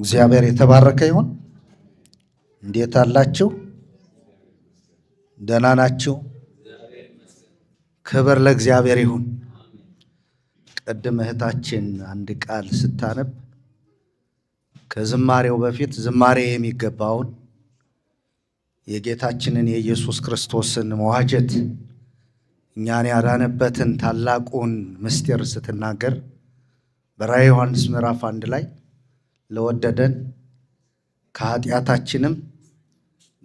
እግዚአብሔር የተባረከ ይሁን። እንዴት አላችሁ? ደህና ናችሁ? ክብር ለእግዚአብሔር ይሁን። ቀደም እህታችን አንድ ቃል ስታነብ ከዝማሬው በፊት ዝማሬ የሚገባውን የጌታችንን የኢየሱስ ክርስቶስን መዋጀት እኛን ያዳነበትን ታላቁን ምስጢር ስትናገር በራዕየ ዮሐንስ ምዕራፍ 1 ላይ ለወደደን ከኃጢአታችንም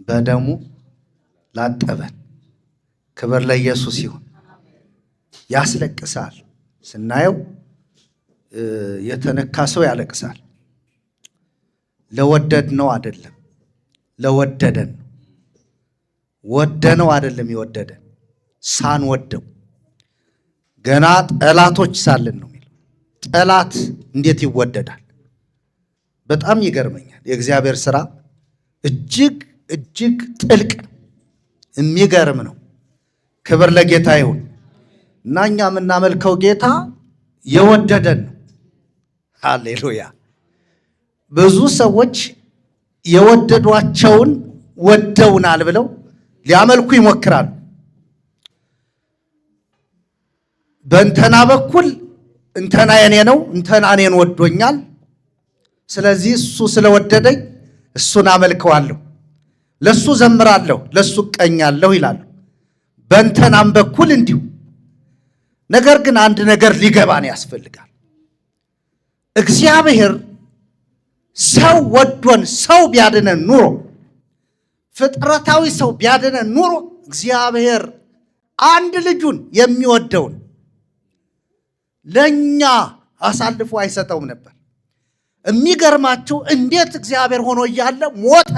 በደሙ ላጠበን ክብር ለኢየሱስ ይሁን። ያስለቅሳል። ስናየው የተነካ ሰው ያለቅሳል። ለወደድ ነው አይደለም፣ ለወደደን ወደነው አይደለም። የወደደን ሳንወደው ገና ጠላቶች ሳለን ነው የሚለው። ጠላት እንዴት ይወደዳል? በጣም ይገርመኛል። የእግዚአብሔር ሥራ እጅግ እጅግ ጥልቅ ነው፣ የሚገርም ነው። ክብር ለጌታ ይሁን እና እኛ የምናመልከው ጌታ የወደደን ነው። ሃሌሉያ። ብዙ ሰዎች የወደዷቸውን ወደውናል ብለው ሊያመልኩ ይሞክራሉ። በእንተና በኩል እንተና የኔ ነው፣ እንተና እኔን ወዶኛል፣ ስለዚህ እሱ ስለወደደኝ እሱን አመልከዋለሁ፣ ለሱ ዘምራለሁ፣ ለሱ እቀኛለሁ ይላሉ። በእንተናም በኩል እንዲሁ። ነገር ግን አንድ ነገር ሊገባን ያስፈልጋል። እግዚአብሔር ሰው ወዶን ሰው ቢያድነን ኑሮ፣ ፍጥረታዊ ሰው ቢያድነን ኑሮ እግዚአብሔር አንድ ልጁን የሚወደውን ለኛ አሳልፎ አይሰጠውም ነበር። የሚገርማችሁ እንዴት እግዚአብሔር ሆኖ እያለ ሞተ!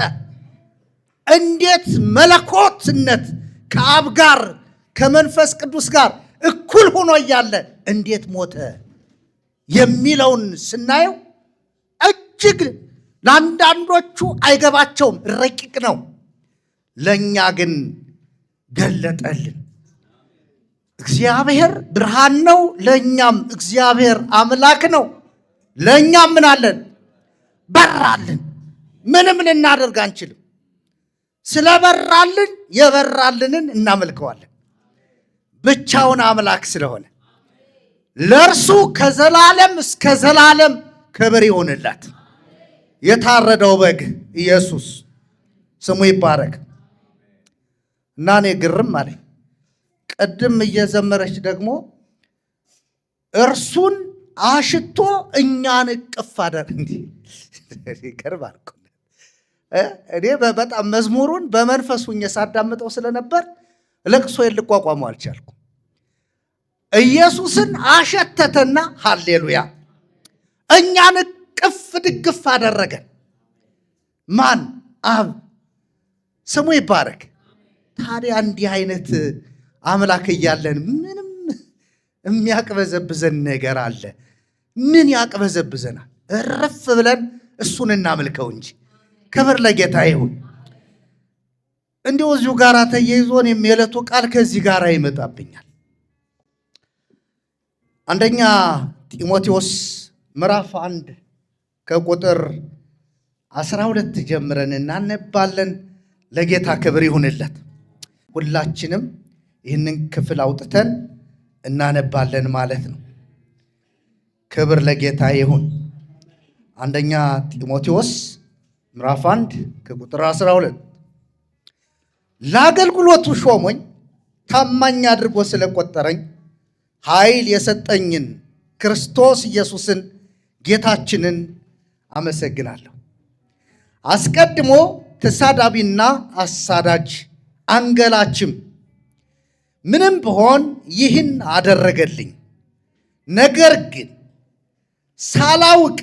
እንዴት መለኮትነት ከአብ ጋር ከመንፈስ ቅዱስ ጋር እኩል ሆኖ እያለ እንዴት ሞተ የሚለውን ስናየው እጅግ ለአንዳንዶቹ አይገባቸውም፣ ረቂቅ ነው። ለእኛ ግን ገለጠልን። እግዚአብሔር ብርሃን ነው፣ ለእኛም እግዚአብሔር አምላክ ነው። ለእኛም ምን አለን? በራልን። ምንም ልናደርግ አንችልም። ስለበራልን የበራልንን እናመልከዋለን። ብቻውን አምላክ ስለሆነ ለእርሱ ከዘላለም እስከ ዘላለም ክብር ይሁንላት። የታረደው በግ ኢየሱስ ስሙ ይባረክ እና እኔ ግርም አለኝ። ቅድም እየዘመረች ደግሞ እርሱን አሽቶ እኛን እቅፍ አደረገ። እንዲህ ይገርማል እኮ። እኔ በጣም መዝሙሩን በመንፈሱ ሳዳምጠው ስለነበር ለቅሶ ልቋቋመው አልቻልኩም። ኢየሱስን አሸተተና ሃሌሉያ እኛን እቅፍ ድግፍ አደረገን። ማን? አብ ስሙ ይባረክ። ታዲያ እንዲህ አይነት አምላክ እያለን ምንም የሚያቅበዘብዘን ነገር አለ? ምን ያቅበዘብዘናል? እረፍ ብለን እሱን እናመልከው እንጂ። ክብር ለጌታ ይሁን። እንዲሁ እዚሁ ጋር ተያይዞ እኔም የዕለቱ ቃል ከዚህ ጋር ይመጣብኛል። አንደኛ ጢሞቴዎስ ምዕራፍ 1 ከቁጥር 12 ጀምረን እናነባለን። ለጌታ ክብር ይሁንለት። ሁላችንም ይህንን ክፍል አውጥተን እናነባለን ማለት ነው። ክብር ለጌታ ይሁን። አንደኛ ጢሞቴዎስ ምዕራፍ 1 ከቁጥር 12 ለአገልግሎቱ ሾሞኝ ታማኝ አድርጎ ስለቆጠረኝ ኃይል የሰጠኝን ክርስቶስ ኢየሱስን ጌታችንን አመሰግናለሁ። አስቀድሞ ተሳዳቢና አሳዳጅ አንገላችም ምንም ብሆን ይህን አደረገልኝ። ነገር ግን ሳላውቅ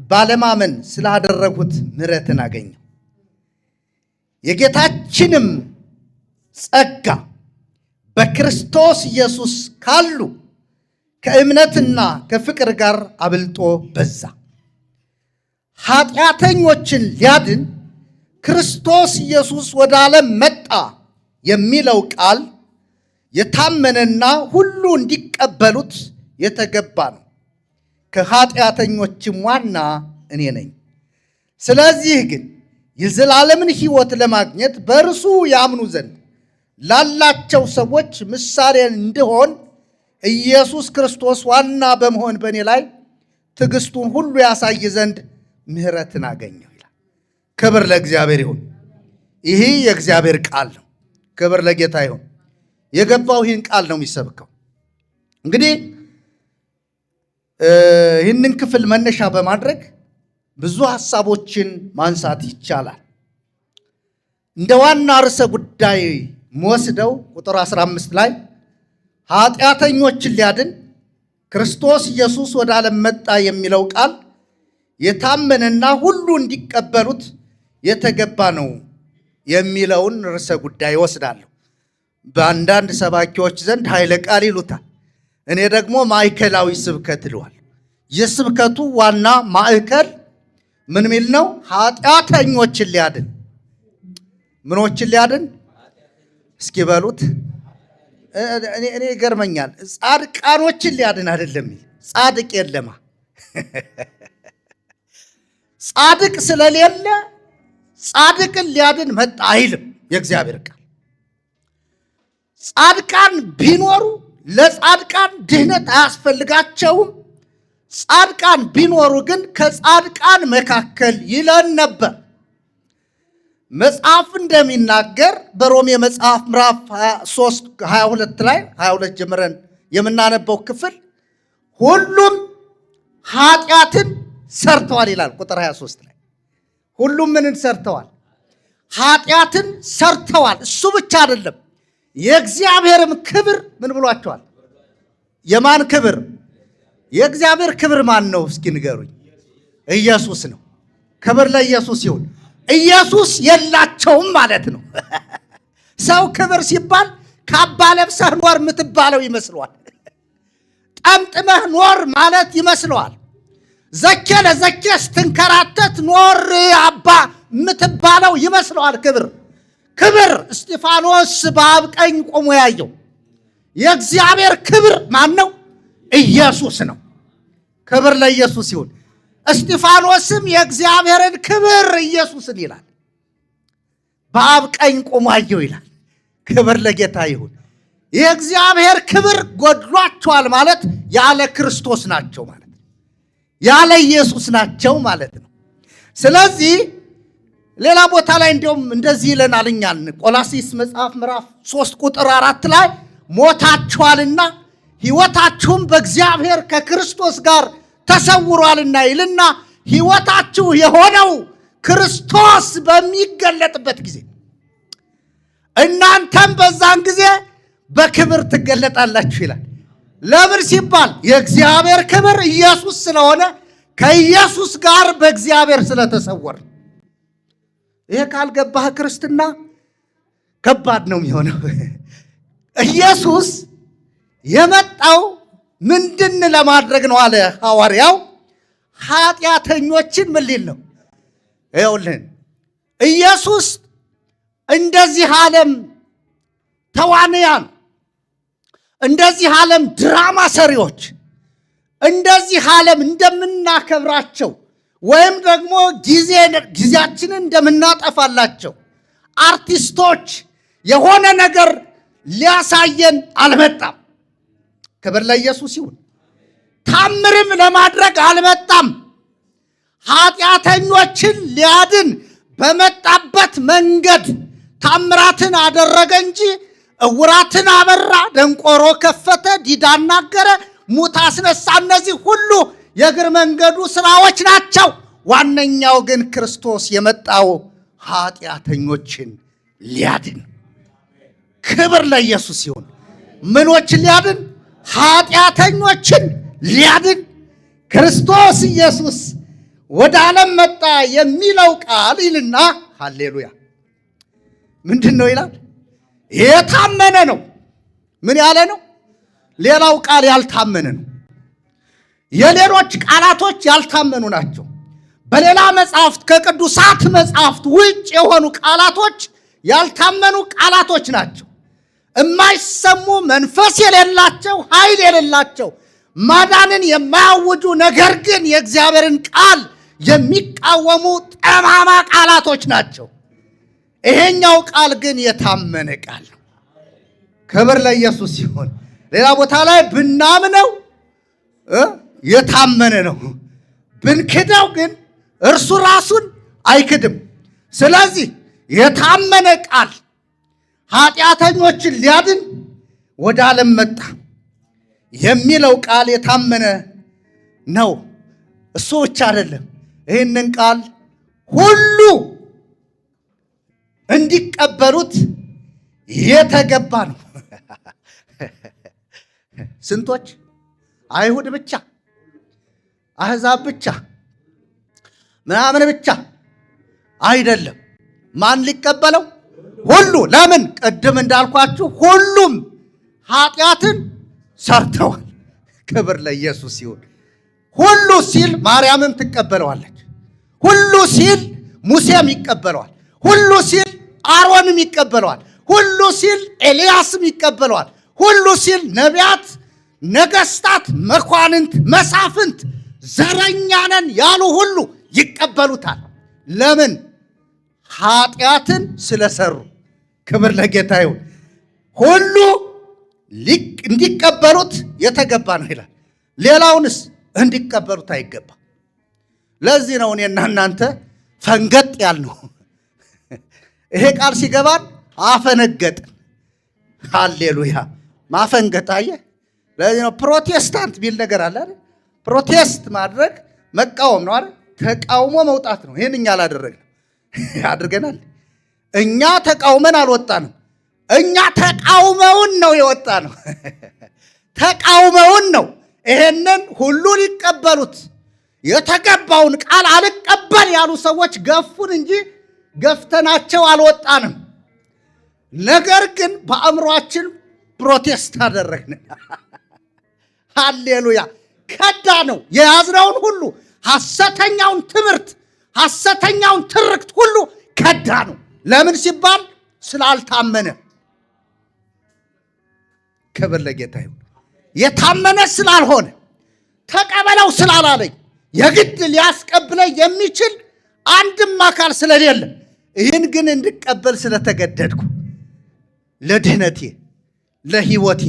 ባለማመን ስላደረጉት ምሕረትን አገኘሁ። የጌታችንም ጸጋ በክርስቶስ ኢየሱስ ካሉ ከእምነትና ከፍቅር ጋር አብልጦ በዛ። ኃጢአተኞችን ሊያድን ክርስቶስ ኢየሱስ ወደ ዓለም መጣ የሚለው ቃል የታመነና ሁሉ እንዲቀበሉት የተገባ ነው። ከኃጢአተኞችም ዋና እኔ ነኝ። ስለዚህ ግን የዘላለምን ሕይወት ለማግኘት በእርሱ ያምኑ ዘንድ ላላቸው ሰዎች ምሳሌ እንድሆን ኢየሱስ ክርስቶስ ዋና በመሆን በእኔ ላይ ትዕግስቱን ሁሉ ያሳይ ዘንድ ምሕረትን አገኘሁ ይላል። ክብር ለእግዚአብሔር ይሁን። ይህ የእግዚአብሔር ቃል ነው። ክብር ለጌታ ይሁን። የገባው ይህን ቃል ነው የሚሰብከው። እንግዲህ ይህንን ክፍል መነሻ በማድረግ ብዙ ሐሳቦችን ማንሳት ይቻላል። እንደ ዋና ርዕሰ ጉዳይ መወስደው ቁጥር 15 ላይ ኃጢአተኞችን ሊያድን ክርስቶስ ኢየሱስ ወደ ዓለም መጣ የሚለው ቃል የታመነና ሁሉ እንዲቀበሉት የተገባ ነው የሚለውን ርዕሰ ጉዳይ ወስዳለሁ። በአንዳንድ ሰባኪዎች ዘንድ ኃይለ ቃል ይሉታል። እኔ ደግሞ ማዕከላዊ ስብከት ይለዋል። የስብከቱ ዋና ማዕከል ምን ሚል ነው? ኃጢአተኞችን ሊያድን። ምኖችን ሊያድን? እስኪ በሉት። እኔ ይገርመኛል። ጻድቃኖችን ሊያድን አይደለም። ጻድቅ የለማ። ጻድቅ ስለሌለ ጻድቅን ሊያድን መጣ አይልም የእግዚአብሔር ቃል። ጻድቃን ቢኖሩ ለጻድቃን ድህነት አያስፈልጋቸውም። ጻድቃን ቢኖሩ ግን ከጻድቃን መካከል ይለን ነበር። መጽሐፍ እንደሚናገር በሮሜ መጽሐፍ ምዕራፍ 3:22 ላይ 22 ጀምረን የምናነበው ክፍል ሁሉም ኃጢአትን ሰርተዋል ይላል። ቁጥር 23 ላይ ሁሉም ምንን ሰርተዋል? ኃጢአትን ሰርተዋል። እሱ ብቻ አይደለም፣ የእግዚአብሔርም ክብር ምን ብሏቸዋል? የማን ክብር? የእግዚአብሔር ክብር ማን ነው? እስኪ ንገሩኝ። ኢየሱስ ነው። ክብር ለኢየሱስ ይሁን። ኢየሱስ የላቸውም ማለት ነው። ሰው ክብር ሲባል ካባ ለብሰህ ኖር የምትባለው ይመስለዋል። ጠምጥመህ ኖር ማለት ይመስለዋል። ዘኬ ለዘኬ ስትንከራተት ኖር አባ የምትባለው ይመስለዋል። ክብር እስጢፋኖስ በአብ ቀኝ ቆሞ ያየው የእግዚአብሔር ክብር ማን ነው? ኢየሱስ ነው። ክብር ለኢየሱስ ይሁን። እስጢፋኖስም የእግዚአብሔርን ክብር ኢየሱስን ይላል። በአብ ቀኝ ቆሞ አየው ይላል። ክብር ለጌታ ይሁን። የእግዚአብሔር ክብር ጎድሏቸዋል ማለት ያለ ክርስቶስ ናቸው ማለት ነው። ያለ ኢየሱስ ናቸው ማለት ነው። ስለዚህ ሌላ ቦታ ላይ እንዲሁም እንደዚህ ይለናል። እኛን ቆላስይስ መጽሐፍ ምዕራፍ 3 ቁጥር 4 ላይ ሞታችኋልና ሕይወታችሁም በእግዚአብሔር ከክርስቶስ ጋር ተሰውሯልና ይልና ሕይወታችሁ የሆነው ክርስቶስ በሚገለጥበት ጊዜ እናንተም በዛን ጊዜ በክብር ትገለጣላችሁ ይላል። ለምን ሲባል የእግዚአብሔር ክብር ኢየሱስ ስለሆነ ከኢየሱስ ጋር በእግዚአብሔር ስለተሰወር። ይሄ ካልገባህ ክርስትና ከባድ ነው የሚሆነው። ኢየሱስ የመጣው ምንድን ለማድረግ ነው አለ ሐዋርያው? ኃጢአተኞችን ምን ሊል ነው? ይኸውልህ ኢየሱስ እንደዚህ ዓለም ተዋንያን፣ እንደዚህ ዓለም ድራማ ሰሪዎች፣ እንደዚህ ዓለም እንደምናከብራቸው ወይም ደግሞ ጊዜያችንን እንደምናጠፋላቸው አርቲስቶች የሆነ ነገር ሊያሳየን አልመጣም። ክብር ለኢየሱስ ይሁን። ታምርም ለማድረግ አልመጣም። ኃጢአተኞችን ሊያድን በመጣበት መንገድ ታምራትን አደረገ እንጂ እውራትን አበራ፣ ደንቆሮ ከፈተ፣ ዲዳ አናገረ፣ ሙት አስነሳ። እነዚህ ሁሉ የእግር መንገዱ ስራዎች ናቸው። ዋነኛው ግን ክርስቶስ የመጣው ኃጢአተኞችን ሊያድን። ክብር ለኢየሱስ ይሁን። ምኖችን ሊያድን? ኃጢአተኞችን ሊያድን ክርስቶስ ኢየሱስ ወደ ዓለም መጣ የሚለው ቃል ይልና ሃሌሉያ ምንድን ነው ይላል? የታመነ ነው። ምን ያለ ነው? ሌላው ቃል ያልታመነ ነው። የሌሎች ቃላቶች ያልታመኑ ናቸው። በሌላ መጽሐፍት ከቅዱሳት መጽሐፍት ውጭ የሆኑ ቃላቶች ያልታመኑ ቃላቶች ናቸው። የማይሰሙ መንፈስ የሌላቸው ኃይል የሌላቸው ማዳንን የማያውጁ ነገር ግን የእግዚአብሔርን ቃል የሚቃወሙ ጠማማ ቃላቶች ናቸው። ይሄኛው ቃል ግን የታመነ ቃል ነው። ክብር ለኢየሱስ ይሁን። ሌላ ቦታ ላይ ብናምነው የታመነ ነው፣ ብንክደው ግን እርሱ ራሱን አይክድም። ስለዚህ የታመነ ቃል ኃጢአተኞችን ሊያድን ወደ ዓለም መጣ የሚለው ቃል የታመነ ነው። እሱ ብቻ አይደለም፣ ይህንን ቃል ሁሉ እንዲቀበሉት የተገባ ነው። ስንቶች? አይሁድ ብቻ፣ አሕዛብ ብቻ፣ ምናምን ብቻ አይደለም። ማን ሊቀበለው? ሁሉ። ለምን? ቅድም እንዳልኳችሁ ሁሉም ኃጢአትን ሰርተዋል። ክብር ለኢየሱስ ይሁን። ሁሉ ሲል ማርያምም ትቀበለዋለች። ሁሉ ሲል ሙሴም ይቀበለዋል። ሁሉ ሲል አሮንም ይቀበለዋል። ሁሉ ሲል ኤልያስም ይቀበለዋል። ሁሉ ሲል ነቢያት፣ ነገስታት፣ መኳንንት፣ መሳፍንት፣ ዘረኛ ነን ያሉ ሁሉ ይቀበሉታል። ለምን? ኃጢአትን ስለሰሩ። ክብር ለጌታ ይሁን። ሁሉ እንዲቀበሉት የተገባ ነው ይላል። ሌላውንስ እንዲቀበሉት አይገባ። ለዚህ ነው እኔና እናንተ ፈንገጥ ያልነው። ይሄ ቃል ሲገባን አፈነገጥን። ሃሌሉያ! ማፈንገጥ። አየህ፣ ለዚህ ነው ፕሮቴስታንት ቢል ነገር አለ አይደል? ፕሮቴስት ማድረግ መቃወም ነው አይደል? ተቃውሞ መውጣት ነው። ይህን እኛ አላደረግንም። አድርገናል? እኛ ተቃውመን አልወጣንም። እኛ ተቃውመውን ነው የወጣ ነው። ተቃውመውን ነው። ይሄንን ሁሉ ሊቀበሉት የተገባውን ቃል አልቀበል ያሉ ሰዎች ገፉን እንጂ ገፍተናቸው አልወጣንም። ነገር ግን በአእምሯችን ፕሮቴስት አደረግን። ሃሌሉያ! ከዳ ነው የያዝነውን ሁሉ ሐሰተኛውን ትምህርት፣ ሐሰተኛውን ትርክት ሁሉ ከዳ ነው። ለምን ሲባል ስላልታመነ። ክብር ለጌታ ይሁን። የታመነ ስላልሆነ ተቀበለው ስላላለኝ የግድ ሊያስቀብለኝ የሚችል አንድም አካል ስለሌለ ይህን ግን እንድቀበል ስለተገደድኩ ለድህነቴ፣ ለሕይወቴ፣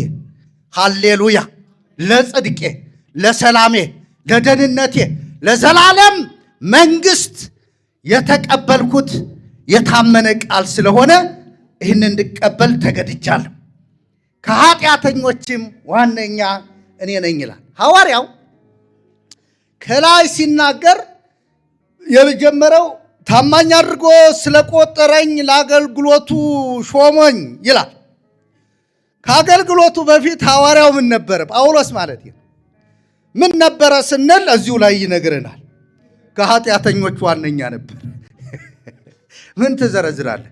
ሃሌሉያ፣ ለጽድቄ፣ ለሰላሜ፣ ለደህንነቴ፣ ለዘላለም መንግስት የተቀበልኩት የታመነ ቃል ስለሆነ ይህን እንድቀበል ተገድጃለሁ። ከኃጢአተኞችም ዋነኛ እኔ ነኝ ይላል ሐዋርያው። ከላይ ሲናገር የመጀመሪያው ታማኝ አድርጎ ስለቆጠረኝ ለአገልግሎቱ ሾሞኝ ይላል። ከአገልግሎቱ በፊት ሐዋርያው ምን ነበረ? ጳውሎስ ማለት ነው። ምን ነበረ ስንል እዚሁ ላይ ይነግረናል። ከኃጢአተኞች ዋነኛ ነበር። ምን ትዘረዝራለህ?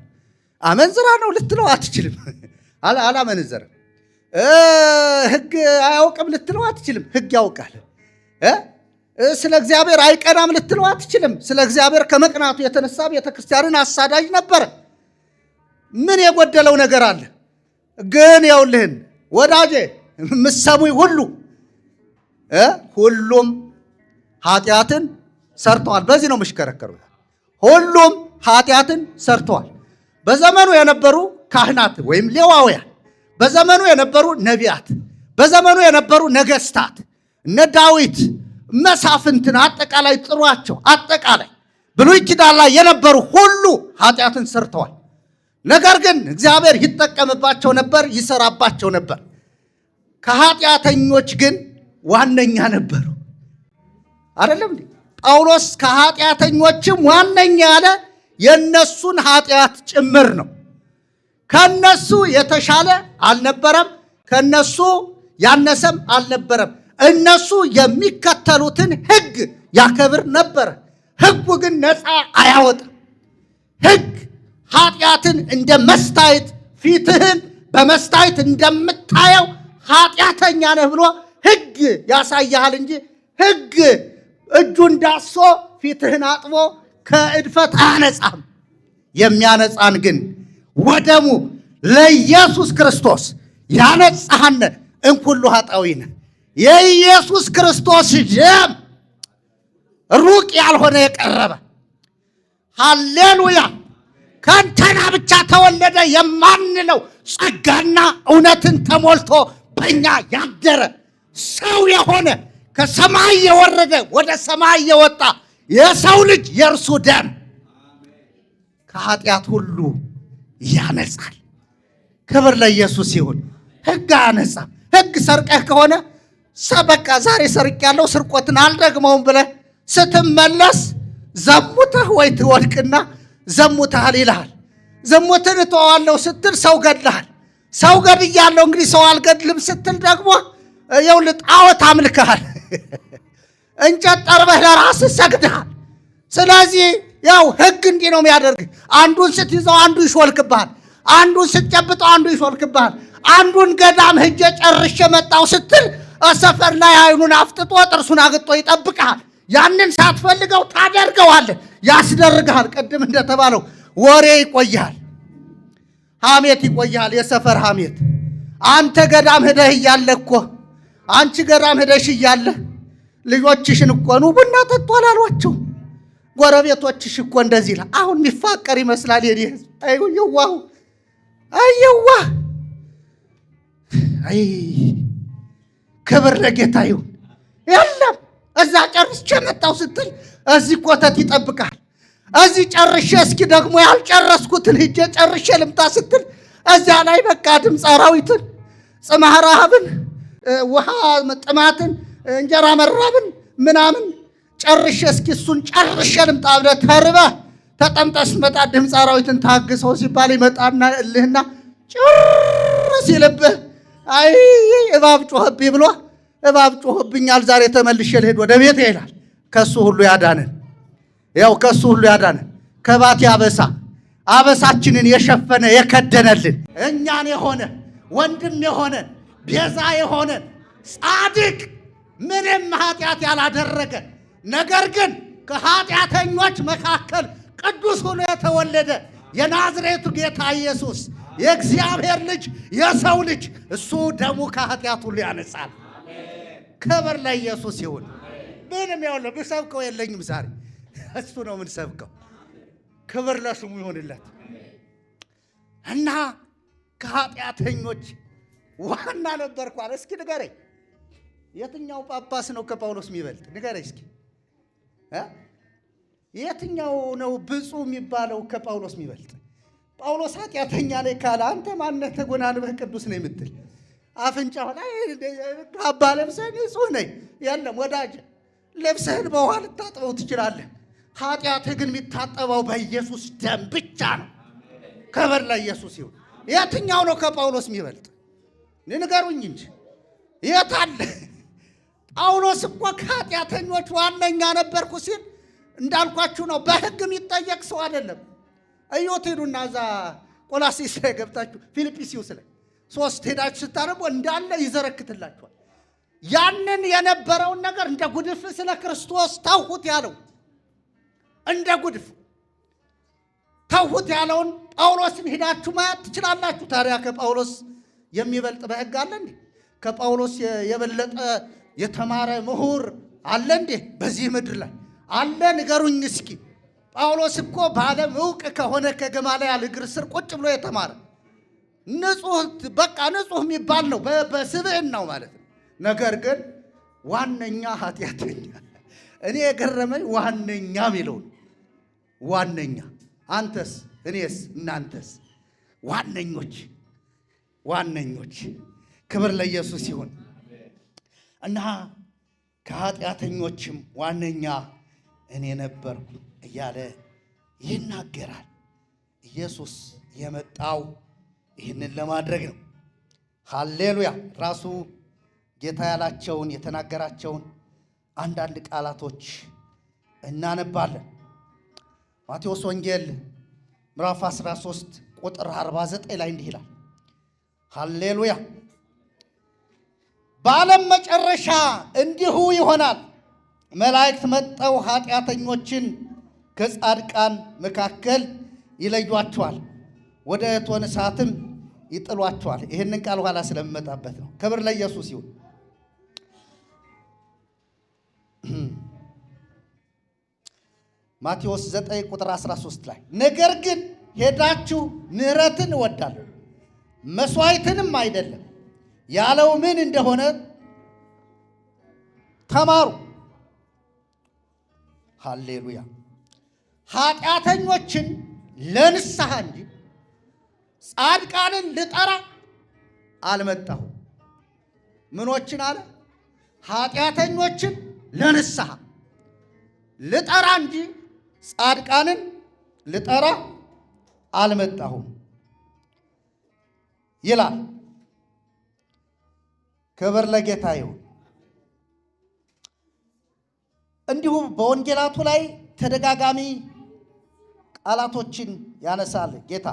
አመንዝራ ነው ልትለው አትችልም። አላመነዘረም። ሕግ አያውቅም ልትለው አትችልም። ሕግ ያውቃል። ስለ እግዚአብሔር አይቀናም ልትለው አትችልም። ስለ እግዚአብሔር ከመቅናቱ የተነሳ ቤተክርስቲያንን አሳዳጅ ነበረ። ምን የጎደለው ነገር አለ? ግን ያውልህን ወዳጄ ምሰሙኝ ሁሉም ኃጢአትን ሰርተዋል። በዚህ ነው ምሽከረከሩ። ሁሉም ኃጢአትን ሰርተዋል። በዘመኑ የነበሩ ካህናት ወይም ሌዋውያን፣ በዘመኑ የነበሩ ነቢያት፣ በዘመኑ የነበሩ ነገስታት፣ እነ ዳዊት፣ መሳፍንትን አጠቃላይ ጥሯቸው። አጠቃላይ ብሉይ ኪዳን ላይ የነበሩ ሁሉ ኃጢአትን ሰርተዋል። ነገር ግን እግዚአብሔር ይጠቀምባቸው ነበር፣ ይሰራባቸው ነበር። ከኃጢአተኞች ግን ዋነኛ ነበሩ። አይደለም እንዴ? ጳውሎስ ከኃጢአተኞችም ዋነኛ ያለ የነሱን ኃጢአት ጭምር ነው። ከነሱ የተሻለ አልነበረም፣ ከነሱ ያነሰም አልነበረም። እነሱ የሚከተሉትን ሕግ ያከብር ነበረ። ሕጉ ግን ነፃ አያወጣም። ሕግ ኃጢአትን እንደ መስታየት ፊትህን በመስታየት እንደምታየው ኃጢአተኛ ነህ ብሎ ሕግ ያሳያል እንጂ ሕግ እጁን ዳሶ ፊትህን አጥቦ ከእድፈት አያነጻም። የሚያነጻን ግን ወደሙ ለኢየሱስ ክርስቶስ ያነጻህነ እንኩሉ ኃጣዊነ። የኢየሱስ ክርስቶስ ደም ሩቅ ያልሆነ የቀረበ ሃሌሉያ። ከእንትና ብቻ ተወለደ የማንለው ጸጋና እውነትን ተሞልቶ በእኛ ያደረ ሰው የሆነ ከሰማይ የወረደ ወደ ሰማይ የወጣ የሰው ልጅ የእርሱ ደም ከኃጢአት ሁሉ ያነጻል። ክብር ለኢየሱስ ይሁን። ሕግ አያነጻም። ሕግ ሰርቀህ ከሆነ በቃ ዛሬ ሰርቄያለሁ ስርቆትን አልደግመውም ብለህ ስትመለስ ዘሙተህ ወይ ትወድቅና ዘሙተሃል ይልሃል። ዝሙትን እተዋለሁ ስትል ሰው ገድልሃል። ሰው ገድያለሁ እንግዲህ ሰው አልገድልም ስትል ደግሞ ይኸውልህ ጣዖት አምልከሃል። እንጨት ጠርበህ ለራስህ ሰግደሃል። ስለዚህ ያው ሕግ እንዲህ ነው የሚያደርግ። አንዱን ስትይዘው አንዱ ይሾልክብሃል፣ አንዱን ስትጨብጠው አንዱ ይሾልክብሃል። አንዱን ገዳም ሄጄ ጨርሼ መጣሁ ስትል ሰፈር ላይ አይኑን አፍጥጦ ጥርሱን አግጦ ይጠብቅሃል። ያንን ሳትፈልገው ታደርገዋለህ፣ ያስደርግሃል። ቅድም እንደተባለው ወሬ ይቆይሃል፣ ሐሜት ይቆይሃል፣ የሰፈር ሐሜት። አንተ ገዳም ሄደህ እያለ እኮ አንቺ ገዳም ሄደሽ እያለ ልጆችሽን እኮ ኑ ቡና ጠጡ አላሏቸው። ጎረቤቶችሽ እኮ እንደዚህ ይላል። አሁን የሚፋቀር ይመስላል የኔ ሕዝብ። አየዋሁ አየዋህ አይ ክብር ለጌታ ይሁን። የለም እዛ ጨርሼ መጣሁ ስትል እዚህ ኮተት ይጠብቃል። እዚህ ጨርሼ እስኪ ደግሞ ያልጨረስኩትን ሂጄ ጨርሼ ልምጣ ስትል እዚያ ላይ በቃ ድምፀ አራዊትን፣ ጽምሐ ረሃብን፣ ውሃ ጥማትን፣ እንጀራ መራብን ምናምን ጨርሼ እስኪ እሱን ጨርሼ ልምጣ ብለህ ተርበህ ተጠምጠህ ስትመጣ ድምፀ አራዊትን ታግሰው ሲባል ይመጣና እልህና ጭር ሲልብህ አይ እባብ ጮኸብኝ ብሎ እባብ ጮኸብኛል ዛሬ ተመልሼ ልሄድ ወደ ቤት ይላል። ከሱ ሁሉ ያዳነን ያው ከሱ ሁሉ ያዳነን ከባቲ አበሳችንን የሸፈነ የከደነልን እኛን የሆነ ወንድም የሆነን ቤዛ የሆነን ጻድቅ ምንም ኃጢአት ያላደረገ ነገር ግን ከኃጢአተኞች መካከል ቅዱስ ሆኖ የተወለደ የናዝሬቱ ጌታ ኢየሱስ የእግዚአብሔር ልጅ የሰው ልጅ እሱ ደሙ ከኃጢአት ሁሉ ያነጻል። ክብር ለኢየሱስ ይሁን። ምንም ያውለ ብሰብከው የለኝም ዛሬ እሱ ነው ምን ሰብከው። ክብር ለስሙ ይሁንለት እና ከኃጢአተኞች ዋና ነበርኳል። እስኪ ንገረኝ፣ የትኛው ጳጳስ ነው ከጳውሎስ የሚበልጥ? ንገረኝ እስኪ የትኛው ነው ብፁዕ የሚባለው ከጳውሎስ የሚበልጥ? ጳውሎስ ኃጢአተኛ ነኝ ካለ አንተ ማነህ ተጎናንበህ ቅዱስ ነኝ የምትል? አፍንጫው ላይ ካባ ለብሰህ ንጹሕ ነኝ። የለም ወዳጅ፣ ልብስህን በውሃ ልታጥበው ትችላለህ። ኃጢአትህ ግን የሚታጠበው በኢየሱስ ደም ብቻ ነው። ክብር ለኢየሱስ ይሁን። የትኛው ነው ከጳውሎስ የሚበልጥ? ንገሩኝ እንጂ የት አለ? ጳውሎስ እኮ ከኃጢአተኞች ዋነኛ ነበርኩ ሲል እንዳልኳችሁ ነው። በሕግ የሚጠየቅ ሰው አይደለም። እዮት ሄዱና እዛ ቆላስይስ ላይ ገብታችሁ ፊልጵስዩስ ላይ 3 ሄዳችሁ ስታነቡ እንዳለ ይዘረክትላችኋል። ያንን የነበረውን ነገር እንደ ጉድፍ ስለ ክርስቶስ ተውሁት ያለው እንደ ጉድፍ ተውሁት ያለውን ጳውሎስን ሄዳችሁ ማየት ትችላላችሁ። ታዲያ ከጳውሎስ የሚበልጥ በሕግ አለ እንዴ? ከጳውሎስ የበለጠ የተማረ ምሁር አለ እንዴ በዚህ ምድር ላይ አለ? ንገሩኝ እስኪ። ጳውሎስ እኮ በዓለም ዕውቅ ከሆነ ከገማልያል እግር ስር ቁጭ ብሎ የተማረ ንጹሕ፣ በቃ ንጹሕ የሚባል ነው በስብዕናው ማለት ነው። ነገር ግን ዋነኛ ኃጢአተኛ። እኔ የገረመኝ ዋነኛ የሚለው ነው። ዋነኛ። አንተስ፣ እኔስ፣ እናንተስ ዋነኞች። ክብር ለኢየሱስ ይሁን እና ከኃጢአተኞችም ዋነኛ እኔ ነበርኩ እያለ ይናገራል። ኢየሱስ የመጣው ይህንን ለማድረግ ነው። ሃሌሉያ። ራሱ ጌታ ያላቸውን የተናገራቸውን አንዳንድ ቃላቶች እናነባለን። ማቴዎስ ወንጌል ምዕራፍ 13 ቁጥር 49 ላይ እንዲህ ይላል። ሃሌሉያ። በዓለም መጨረሻ እንዲሁ ይሆናል፣ መላእክት መጥተው ኃጢአተኞችን ከጻድቃን መካከል ይለዩአቸዋል፣ ወደ እቶነ እሳትም ይጥሏቸዋል። ይህንን ቃል ኋላ ስለምመጣበት ነው። ክብር ለኢየሱስ ይሁን። ማቴዎስ 9 ቁጥር 13 ላይ ነገር ግን ሄዳችሁ ምሕረትን እወዳለሁ መስዋዕትንም አይደለም ያለው ምን እንደሆነ ተማሩ። ሃሌሉያ። ኃጢአተኞችን ለንስሐ እንጂ ጻድቃንን ልጠራ አልመጣሁም። ምኖችን አለ? ኃጢአተኞችን ለንስሐ ልጠራ እንጂ ጻድቃንን ልጠራ አልመጣሁም ይላል። ክብር ለጌታ ይሁን። እንዲሁም በወንጌላቱ ላይ ተደጋጋሚ ቃላቶችን ያነሳል ጌታ።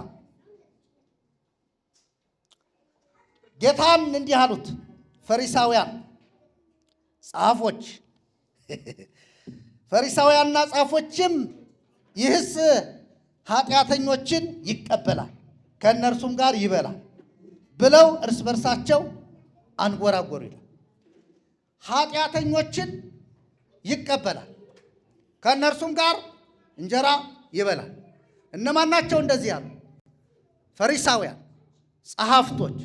ጌታን እንዲህ አሉት ፈሪሳውያን ጻፎች ፈሪሳውያንና ጻፎችም ይህስ ኃጢአተኞችን ይቀበላል ከእነርሱም ጋር ይበላል ብለው እርስ በርሳቸው አንጎራጎሩ ይላል። ኃጢአተኞችን ይቀበላል ከእነርሱም ጋር እንጀራ ይበላል። እነማን ናቸው እንደዚህ ያሉ? ፈሪሳውያን፣ ጸሐፍቶች።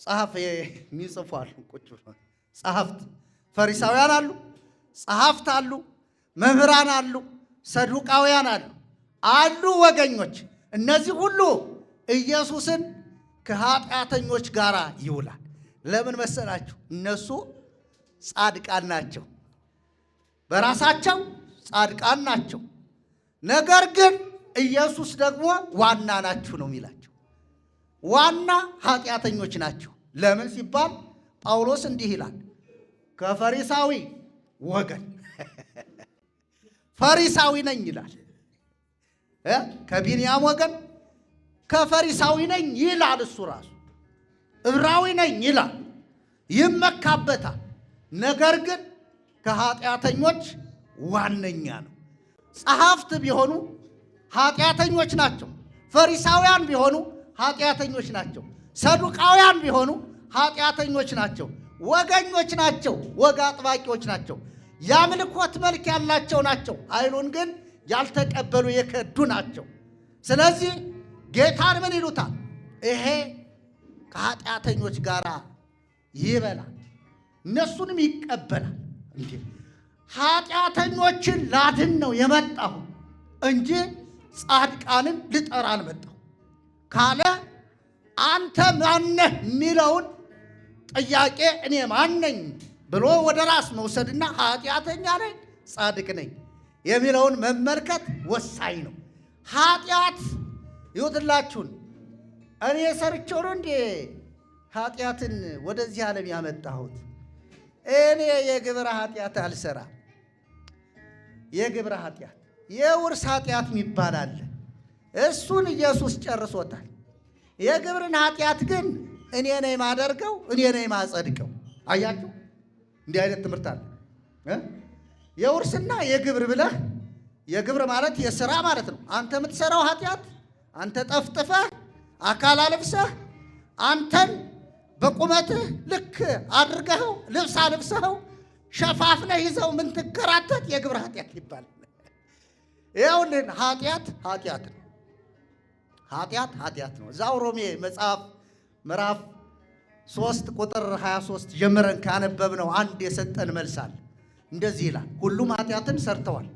ጸሐፍ የሚጽፉ አሉ፣ ቁጭ ብሎ ጸሐፍት። ፈሪሳውያን አሉ፣ ጸሐፍት አሉ፣ መምህራን አሉ፣ ሰዱቃውያን አሉ ወገኞች። እነዚህ ሁሉ ኢየሱስን ከኃጢአተኞች ጋር ይውላል። ለምን መሰላችሁ? እነሱ ጻድቃን ናቸው፣ በራሳቸው ጻድቃን ናቸው። ነገር ግን ኢየሱስ ደግሞ ዋና ናችሁ ነው የሚላቸው። ዋና ኃጢአተኞች ናቸው። ለምን ሲባል ጳውሎስ እንዲህ ይላል፣ ከፈሪሳዊ ወገን ፈሪሳዊ ነኝ ይላል። ከቢንያም ወገን ከፈሪሳዊ ነኝ ይላል። እሱ ራሱ ዕብራዊ ነኝ ይላል፣ ይመካበታል። ነገር ግን ከኃጢአተኞች ዋነኛ ነው። ጸሐፍት ቢሆኑ ኃጢአተኞች ናቸው። ፈሪሳውያን ቢሆኑ ኃጢአተኞች ናቸው። ሰዱቃውያን ቢሆኑ ኃጢአተኞች ናቸው። ወገኞች ናቸው። ወግ አጥባቂዎች ናቸው። የአምልኮት መልክ ያላቸው ናቸው። ኃይሉን ግን ያልተቀበሉ የከዱ ናቸው። ስለዚህ ጌታን ምን ይሉታል? ይሄ ከኃጢአተኞች ጋር ይበላል፣ እነሱንም ይቀበላል። እንዴ ኃጢአተኞችን ላድን ነው የመጣሁ እንጂ ጻድቃንን ልጠራ አልመጣሁ ካለ አንተ ማነህ የሚለውን ጥያቄ እኔ ማነኝ ብሎ ወደ ራስ መውሰድና ኃጢአተኛ ነኝ ጻድቅ ነኝ የሚለውን መመልከት ወሳኝ ነው። ኃጢአት ይወትላችሁን እኔ ሰርቼው ነው እንዴ ኃጢአትን ወደዚህ ዓለም ያመጣሁት? እኔ የግብረ ኃጢአት አልሰራ። የግብረ ኃጢአት የውርስ ኃጢአት የሚባል አለ። እሱን ኢየሱስ ጨርሶታል። የግብርን ኃጢአት ግን እኔ ነኝ ማደርገው፣ እኔ ነኝ ማጸድቀው። አያችሁ፣ እንዲህ አይነት ትምህርት አለ። የውርስና የግብር ብለህ፣ የግብር ማለት የሥራ ማለት ነው። አንተ የምትሠራው ኃጢአት አንተ ጠፍጥፈህ አካል አልብሰህ አንተን በቁመትህ ልክ አድርገኸው ልብስ አልብሰኸው ሸፋፍነህ ይዘው ምን ትከራተት የግብር ኃጢአት ይባላል። ይኸውልህ ኃጢአት ኃጢአት ነው። ኃጢአት ነው። እዛው ሮሜ መጽሐፍ ምዕራፍ 3 ቁጥር 23 ጀምረን ካነበብነው አንድ የሰጠን መልስ አለ። እንደዚህ ይላል፣ ሁሉም ኃጢአትን ሰርተዋል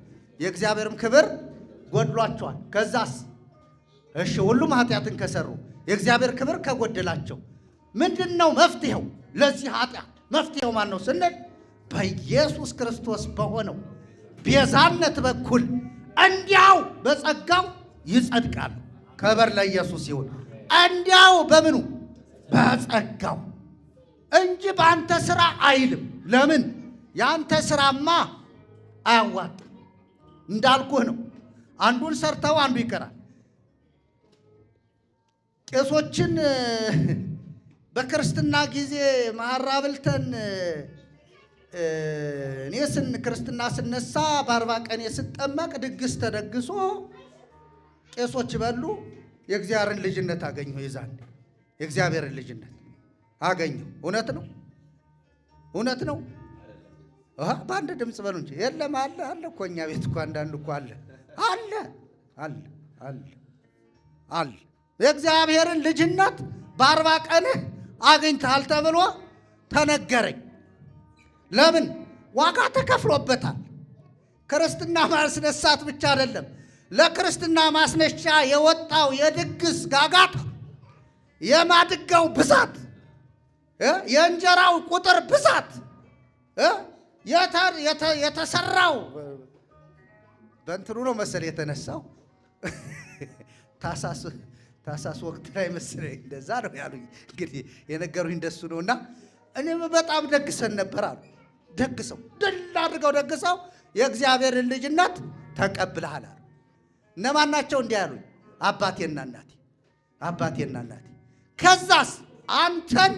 የእግዚአብሔርም ክብር ጎድሏቸዋል። ከዛስ እሺ ሁሉም ኃጢአትን ከሰሩ የእግዚአብሔር ክብር ከጎደላቸው ምንድን ነው መፍትሄው? ለዚህ ኃጢአት መፍትሄው ማን ነው ስንል በኢየሱስ ክርስቶስ በሆነው ቤዛነት በኩል እንዲያው በጸጋው ይጸድቃሉ። ክብር ለኢየሱስ ይሁን። እንዲያው በምኑ? በጸጋው እንጂ በአንተ ሥራ አይልም። ለምን? የአንተ ሥራማ አያዋጣም። እንዳልኩህ ነው። አንዱን ሰርተው አንዱ ይቀራል። ቄሶችን በክርስትና ጊዜ መሐራ ብልተን እኔ ክርስትና ስነሳ በ40 ቀን ስጠመቅ ድግስ ተደግሶ ቄሶች በሉ። የእግዚአብሔርን ልጅነት አገኘሁ። የዛን የእግዚአብሔርን ልጅነት አገኘሁ። እውነት ነው፣ እውነት ነው። በአንድ ድምፅ በሉ እንጂ የለም አለ እኮ እኛ ቤት እኮ አንዳንድ እኮ አለ የእግዚአብሔርን ልጅነት በ40 ቀንህ አግኝተሃል ተብሎ ተነገረኝ። ለምን? ዋጋ ተከፍሎበታል። ክርስትና ማስነሳት ብቻ አይደለም፣ ለክርስትና ማስነሻ የወጣው የድግስ ጋጋታ፣ የማድጋው ብዛት፣ የእንጀራው ቁጥር ብዛት፣ የተሰራው በእንትኑ ነው መሰል የተነሳው ታሳስ ወቅት ላይ መሰለኝ እንደዛ ነው ያሉኝ። እንግዲህ የነገሩኝ እንደሱ ነውና እኔም በጣም ደግሰን ነበር አሉ። ደግሰው ድል አድርገው ደግሰው የእግዚአብሔርን ልጅነት ተቀብለሃል አሉ። እነማን ናቸው እንዲህ ያሉኝ? አባቴና እናቴ። ከዛስ አንተን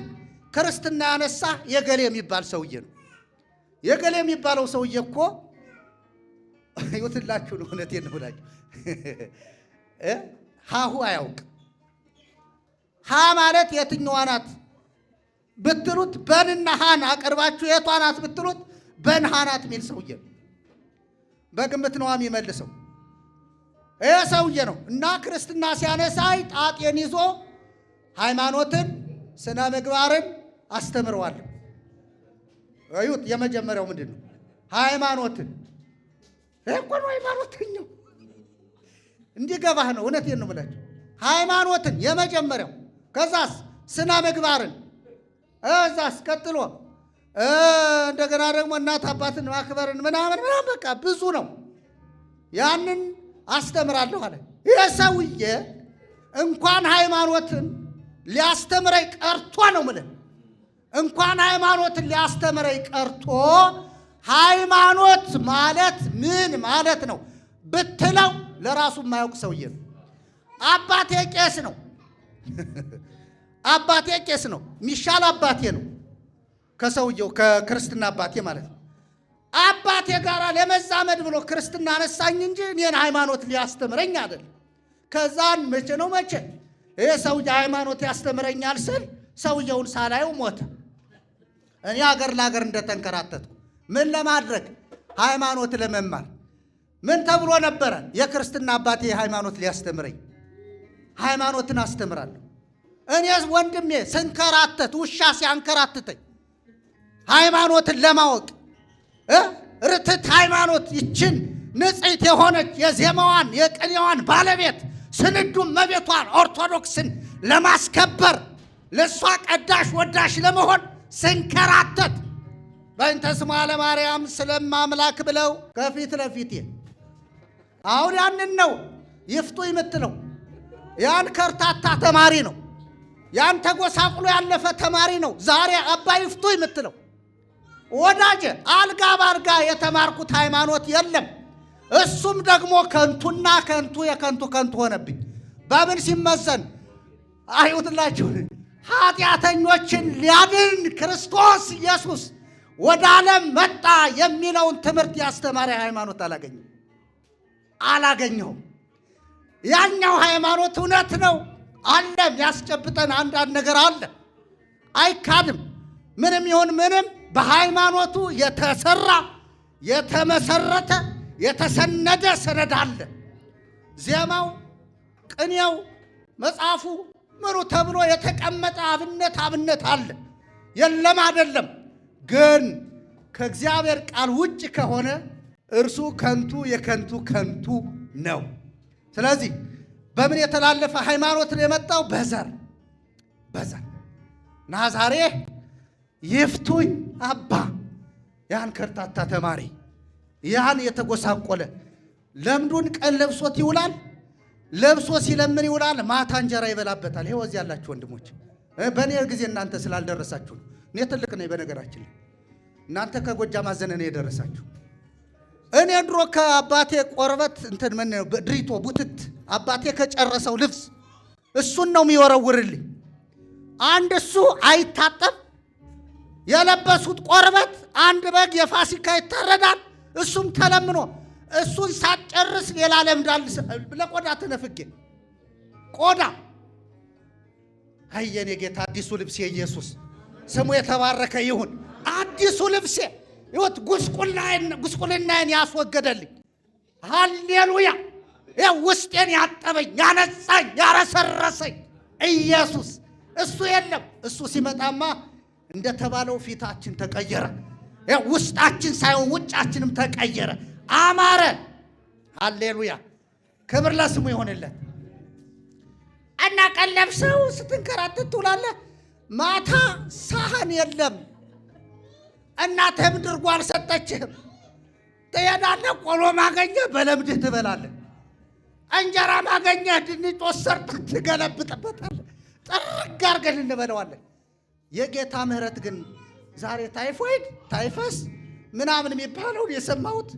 ክርስትና ያነሳ የገሌ የሚባል ሰውዬ ነው። የገሌ የሚባለው ሰውዬ እኮ ይወትላችሁ ነው። እውነቴን ነው ብላችሁ ሃሁ አያውቅ። ሃ ማለት የትኛዋ ናት ብትሉት በንና ሃን አቅርባችሁ የቷ ናት ብትሉት በንሃ ናት የሚል ሰውዬ ነው። በግምት ነው የሚመልሰው ይሄ ሰውዬ ነው። እና ክርስትና ሲያነሳይ ጣጤን ይዞ ሃይማኖትን፣ ስነ ምግባርን አስተምረዋለሁ። እዩት። የመጀመሪያው ምንድን ነው? ሃይማኖትን እኮ ነው። ሃይማኖተኛው እንዲገባህ ነው። እውነቴን ነው ብላችሁ ሃይማኖትን የመጀመሪያው፣ ከዛስ ስነ ምግባርን፣ እዛስ ቀጥሎ እንደገና ደግሞ እናት አባትን ማክበርን ምናምን በቃ ብዙ ነው። ያንን አስተምራለሁ አለ። ይህ ሰውዬ እንኳን ሃይማኖትን ሊያስተምረኝ ቀርቶ ነው የምልህ፣ እንኳን ሃይማኖትን ሊያስተምረኝ ቀርቶ ሃይማኖት ማለት ምን ማለት ነው ብትለው ለራሱ የማያውቅ ሰውዬ ነው። አባቴ ቄስ ነው። አባቴ ቄስ ነው። ሚሻል አባቴ ነው ከሰውየው ከክርስትና አባቴ ማለት ነው። አባቴ ጋር ለመዛመድ ብሎ ክርስትና አነሳኝ እንጂ እኔን ሃይማኖት ሊያስተምረኝ አይደለም። ከዛን መቼ ይሄ ሰውዬ ሃይማኖት ያስተምረኛል ስል ሰውየውን ሳላየው ሞተ። እኔ አገር ለአገር እንደተንከራተትኩ ምን ለማድረግ ሃይማኖት ለመማር ምን ተብሎ ነበረ? የክርስትና አባቴ ሃይማኖት ሊያስተምረኝ ሃይማኖትን አስተምራለሁ። እኔስ ወንድሜ ስንከራተት ውሻ ሲያንከራትተኝ ሃይማኖትን ለማወቅ ርትት ሃይማኖት ይችን ንጽሕት የሆነች የዜማዋን የቅኔዋን ባለቤት ስንዱም መቤቷን ኦርቶዶክስን ለማስከበር ለሷ ቀዳሽ ወዳሽ ለመሆን ስንከራተት በእንተ ስማ ለማርያም ስለማምላክ ብለው ከፊት ለፊቴ አሁን ያንን ነው ይፍቱ የምትለው። ያን ከርታታ ተማሪ ነው። ያን ተጎሳቁሎ ያለፈ ተማሪ ነው ዛሬ አባ ይፍቱ የምትለው። ወዳጄ አልጋ ባልጋ የተማርኩት ሃይማኖት የለም። እሱም ደግሞ ከንቱና ከንቱ የከንቱ ከንቱ ሆነብኝ። በምን ሲመዘን አይሁትላችሁ ኃጢአተኞችን ሊያድን ክርስቶስ ኢየሱስ ወደ ዓለም መጣ የሚለውን ትምህርት ያስተማረ ሃይማኖት አላገኘሁም። ያኛው ሃይማኖት እውነት ነው አለ፣ ያስጨብጠን አንዳንድ ነገር አለ፣ አይካድም። ምንም ይሁን ምንም በሃይማኖቱ የተሰራ የተመሰረተ የተሰነደ ሰነድ አለ። ዜማው፣ ቅኔው፣ መጽሐፉ ምኑ ተብሎ የተቀመጠ አብነት አለ። የለም አይደለም። ግን ከእግዚአብሔር ቃል ውጭ ከሆነ እርሱ ከንቱ የከንቱ ከንቱ ነው። ስለዚህ በምን የተላለፈ ሃይማኖት ነው የመጣው? በዘር እና ዛሬ ይፍቱኝ አባ ያን ከርታታ ተማሪ ያን የተጎሳቆለ ለምዱን ቀን ለብሶት ይውላል። ለብሶ ሲለምን ይውላል። ማታ እንጀራ ይበላበታል። ይሄው እዚህ ያላችሁ ወንድሞች በእኔ ጊዜ እናንተ ስላልደረሳችሁ ነው። እኔ ትልቅ ነኝ በነገራችን ላይ እናንተ ከጎጃም ማዘነ ነው የደረሳችሁ። እኔ ድሮ ከአባቴ ቆርበት እንትን ምን ነው ድሪቶ ቡትት አባቴ ከጨረሰው ልብስ እሱን ነው የሚወረውርልኝ። አንድ እሱ አይታጠብ የለበሱት ቆርበት አንድ በግ የፋሲካ ይታረዳል። እሱም ተለምኖ እሱን ሳጨርስ ሌላ ለምዳል ለቆዳ ተነፍጌ ቆዳ አየኔ ጌታ አዲሱ ልብሴ ኢየሱስ ስሙ የተባረከ ይሁን። አዲሱ ልብሴ ይወት ጉስቁልናዬን ያስወገደልኝ። ሃሌሉያ! ውስጤን ያጠበኝ፣ ያነጻኝ፣ ያረሰረሰኝ ኢየሱስ እሱ የለም። እሱ ሲመጣማ እንደተባለው ፊታችን ተቀየረ። ውስጣችን ሳይሆን ውጫችንም ተቀየረ፣ አማረ። ሃሌሉያ! ክብር ለስሙ ይሆንለት። እና ቀን ለብሰው ስትንከራተት ትውላለህ። ማታ ሳህን የለም፣ እናትህም ድርጎ አልሰጠችህም። ትሄዳለህ፣ ቆሎ ማገኘህ በለምድህ ትበላለህ። እንጀራ ማገኘህ ድንች ሰርተህ ትገለብጥበታለህ። ጥርግ አድርገን እንበለዋለን። የጌታ ምሕረት ግን ዛሬ ታይፎይድ ታይፈስ ምናምን የሚባለውን የሰማሁት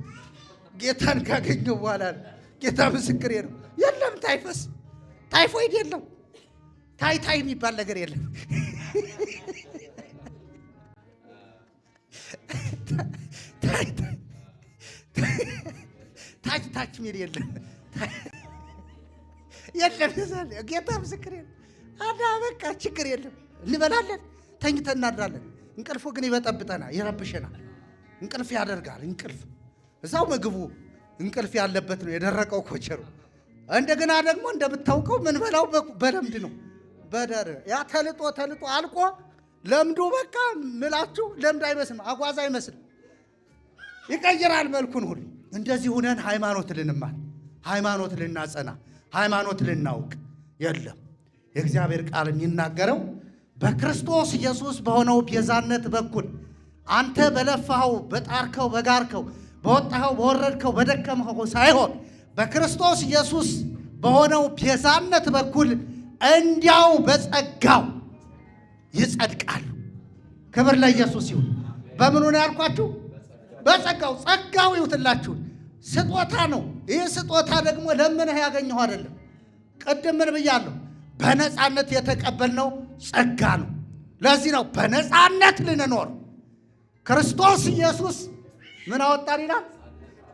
ጌታን ካገኘው በኋላ ጌታ ምስክሬ ነው። የለም ታይፈስ ታይፎይድ የለም። ታይታይ የሚባል ነገር የለም። ታች ሚል የለም የለም። ጌታ ምስክሬ ነው። በቃ ችግር የለም። እንበላለን፣ ተኝተን እናድራለን። እንቅልፉ ግን ይበጠብጠናል፣ ይረብሸናል። እንቅልፍ ያደርጋል። እንቅልፍ እዛው ምግቡ እንቅልፍ ያለበት ነው የደረቀው ኮቸሩ። እንደገና ደግሞ እንደምታውቀው ምን በላው በለምድ ነው። ያ ተልጦ አልቆ ለምዱ በቃ ምላችሁ ለምድ አይመስልም፣ አጓዛ አይመስልም፣ ይቀይራል መልኩን ሁሉ። እንደዚህ ሁነን ሃይማኖት ልንማር፣ ሃይማኖት ልናጸና፣ ሃይማኖት ልናውቅ የለም። የእግዚአብሔር ቃል የሚናገረው በክርስቶስ ኢየሱስ በሆነው ቤዛነት በኩል አንተ በለፋኸው፣ በጣርከው፣ በጋርከው፣ በወጣኸው፣ በወረድከው፣ በደከምኸው ሳይሆን በክርስቶስ ኢየሱስ በሆነው ቤዛነት በኩል እንዲያው በጸጋው ይጸድቃሉ። ክብር ለኢየሱስ ይሁን። በምኑ ነው ያልኳችሁ? በጸጋው። ጸጋው ይውትላችሁ፣ ስጦታ ነው። ይህ ስጦታ ደግሞ ለምነህ ያገኘው አይደለም። ቅድም ምን ብያለሁ? በነፃነት የተቀበልነው ጸጋ ነው። ለዚህ ነው በነፃነት ልንኖር። ክርስቶስ ኢየሱስ ምን አወጣን ይላል?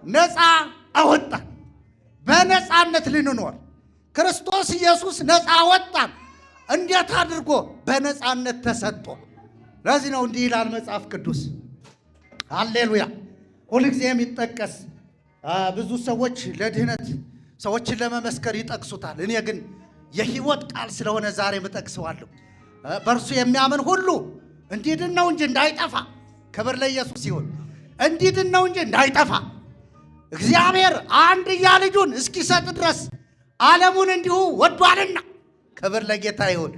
ነፃ አወጣን። በነፃነት ልንኖር ክርስቶስ ኢየሱስ ነፃ አወጣን። እንዴት አድርጎ? በነፃነት ተሰጥቶ። ለዚህ ነው እንዲህ ይላል መጽሐፍ ቅዱስ። ሃሌሉያ! ሁልጊዜ የሚጠቀስ ብዙ ሰዎች ለድህነት ሰዎችን ለመመስከር ይጠቅሱታል። እኔ ግን የሕይወት ቃል ስለሆነ ዛሬ እጠቅሰዋለሁ። በእርሱ የሚያምን ሁሉ እንዲድን ነው እንጂ እንዳይጠፋ። ክብር ለኢየሱስ ይሁን። እንዲድን ነው እንጂ እንዳይጠፋ እግዚአብሔር አንድያ ልጁን እስኪሰጥ ድረስ ዓለሙን እንዲሁ ወዷልና። ክብር ለጌታ ይሁን።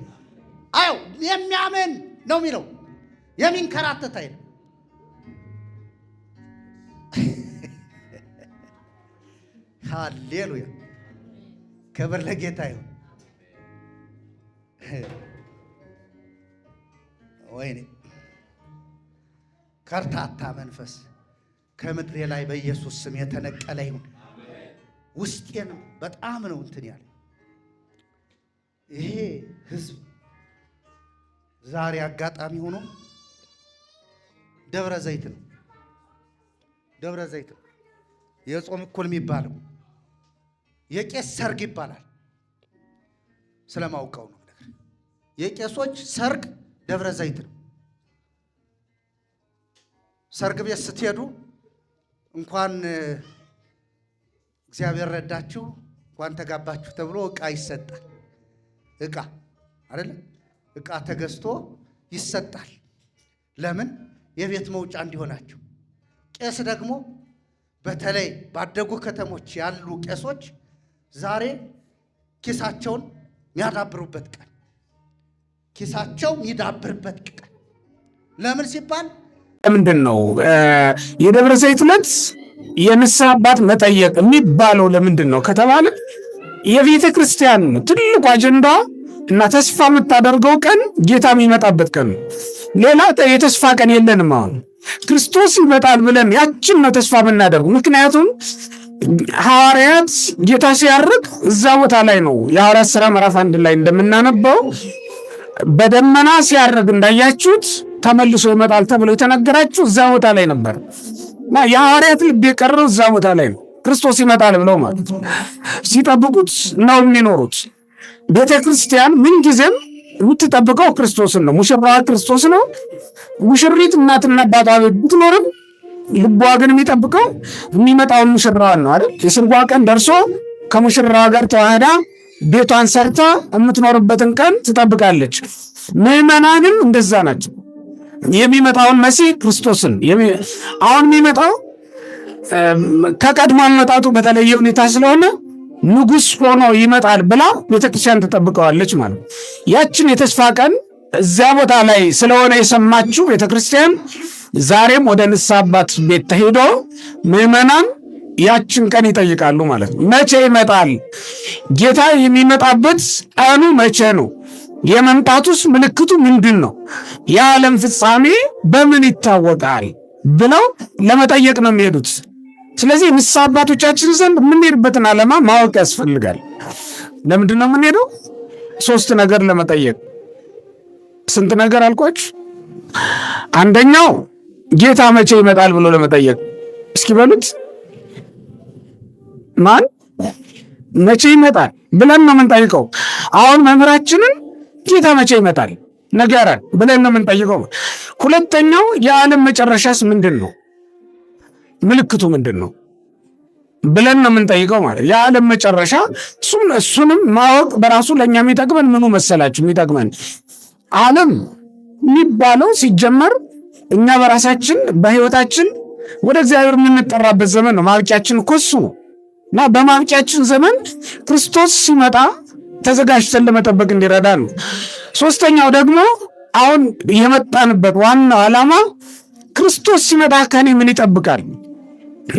አዎ የሚያምን ነው የሚለው፣ የሚንከራተት አይደለም። ሃሌሉያ! ክብር ለጌታ ይሁን። ወይኔ ከርታታ መንፈስ ከምድሬ ላይ በኢየሱስ ስም የተነቀለ ይሁን። ውስጤን በጣም ነው እንትን ያለ ይሄ ህዝብ ዛሬ አጋጣሚ ሆኖ ደብረ ዘይት ነው። ደብረ ዘይት ነው የጾም እኩል የሚባለው የቄስ ሰርግ ይባላል። ስለማውቀው ነው ነገር የቄሶች ሰርግ ደብረ ዘይት ነው። ሰርግ ቤት ስትሄዱ እንኳን እግዚአብሔር ረዳችሁ እንኳን ተጋባችሁ ተብሎ ዕቃ ይሰጣል። ዕቃ አይደል? ዕቃ ተገዝቶ ይሰጣል። ለምን? የቤት መውጫ እንዲሆናችሁ። ቄስ ደግሞ በተለይ ባደጉ ከተሞች ያሉ ቄሶች ዛሬ ኪሳቸውን የሚያዳብሩበት ቀን፣ ኪሳቸው የሚዳብርበት ቀን። ለምን ሲባል ለምንድን ነው የደብረ ዘይት ዕለት የንስሐ አባት መጠየቅ የሚባለው? ለምንድን ነው ከተባለ የቤተ ክርስቲያን ትልቁ አጀንዳ እና ተስፋ የምታደርገው ቀን ጌታ የሚመጣበት ቀን ነው። ሌላ የተስፋ ቀን የለንም። አሁን ክርስቶስ ይመጣል ብለን ያችን ነው ተስፋ የምናደርገው። ምክንያቱም ሐዋርያት ጌታ ሲያርግ እዛ ቦታ ላይ ነው። የሐዋርያት ሥራ ምዕራፍ 1 ላይ እንደምናነበው በደመና ሲያርግ እንዳያችሁት ተመልሶ ይመጣል ተብሎ የተነገራችሁ እዛ ቦታ ላይ ነበር። እና የሐዋርያት ልብ የቀረው እዛ ቦታ ላይ ነው። ክርስቶስ ይመጣል ብለው ማለት ነው ሲጠብቁት ነው የሚኖሩት። ቤተ ክርስቲያን ምንጊዜም የምትጠብቀው ክርስቶስን ነው። ሙሽራዋ ክርስቶስ ነው። ሙሽሪት እናትና አባቷ ቤት ብትኖርም ልቧ ግን የሚጠብቀው የሚመጣውን ሙሽራዋን ነው አይደል? የሰርጓ ቀን ደርሶ ከሙሽራዋ ጋር ተዋህዳ ቤቷን ሰርታ የምትኖርበትን ቀን ትጠብቃለች። ምዕመናንም እንደዛ ናቸው። የሚመጣውን መሲህ ክርስቶስን አሁን የሚመጣው ከቀድሞ አመጣጡ በተለየ ሁኔታ ስለሆነ ንጉሥ ሆኖ ይመጣል ብላ ቤተክርስቲያን ትጠብቀዋለች ማለት። ያችን የተስፋ ቀን እዚያ ቦታ ላይ ስለሆነ የሰማችው ቤተክርስቲያን ዛሬም ወደ ንስሐ አባት ቤት ተሄዶ ምዕመናን ያችን ቀን ይጠይቃሉ ማለት ነው። መቼ ይመጣል? ጌታ የሚመጣበት ቀኑ መቼ ነው? የመምጣቱስ ምልክቱ ምንድን ነው? የዓለም ፍጻሜ በምን ይታወቃል ብለው ለመጠየቅ ነው የሚሄዱት። ስለዚህ ንስሐ አባቶቻችን ዘንድ የምንሄድበትን ዓላማ ማወቅ ያስፈልጋል። ለምንድን ነው የምንሄደው? 3 ነገር ለመጠየቅ። ስንት ነገር አልኳችሁ? አንደኛው ጌታ መቼ ይመጣል ብሎ ለመጠየቅ። እስኪ በሉት ማን መቼ ይመጣል ብለን ነው የምንጠይቀው። አሁን መምህራችንን ጌታ መቼ ይመጣል ንገረን ብለን ነው የምንጠይቀው። ሁለተኛው የዓለም መጨረሻስ ምንድን ነው? ምልክቱ ምንድን ነው ብለን ነው የምንጠይቀው ማለት። የዓለም መጨረሻ እሱንም ማወቅ በራሱ ለእኛ የሚጠቅመን ምኑ መሰላችሁ? የሚጠቅመን ዓለም የሚባለው ሲጀመር እኛ በራሳችን በህይወታችን ወደ እግዚአብሔር የምንጠራበት ዘመን ነው። ማብቂያችን እኮ እሱ ነው እና በማብቂያችን ዘመን ክርስቶስ ሲመጣ ተዘጋጅተን ለመጠበቅ እንዲረዳ ነው። ሶስተኛው ደግሞ አሁን የመጣንበት ዋናው ዓላማ ክርስቶስ ሲመጣ ከኔ ምን ይጠብቃል፣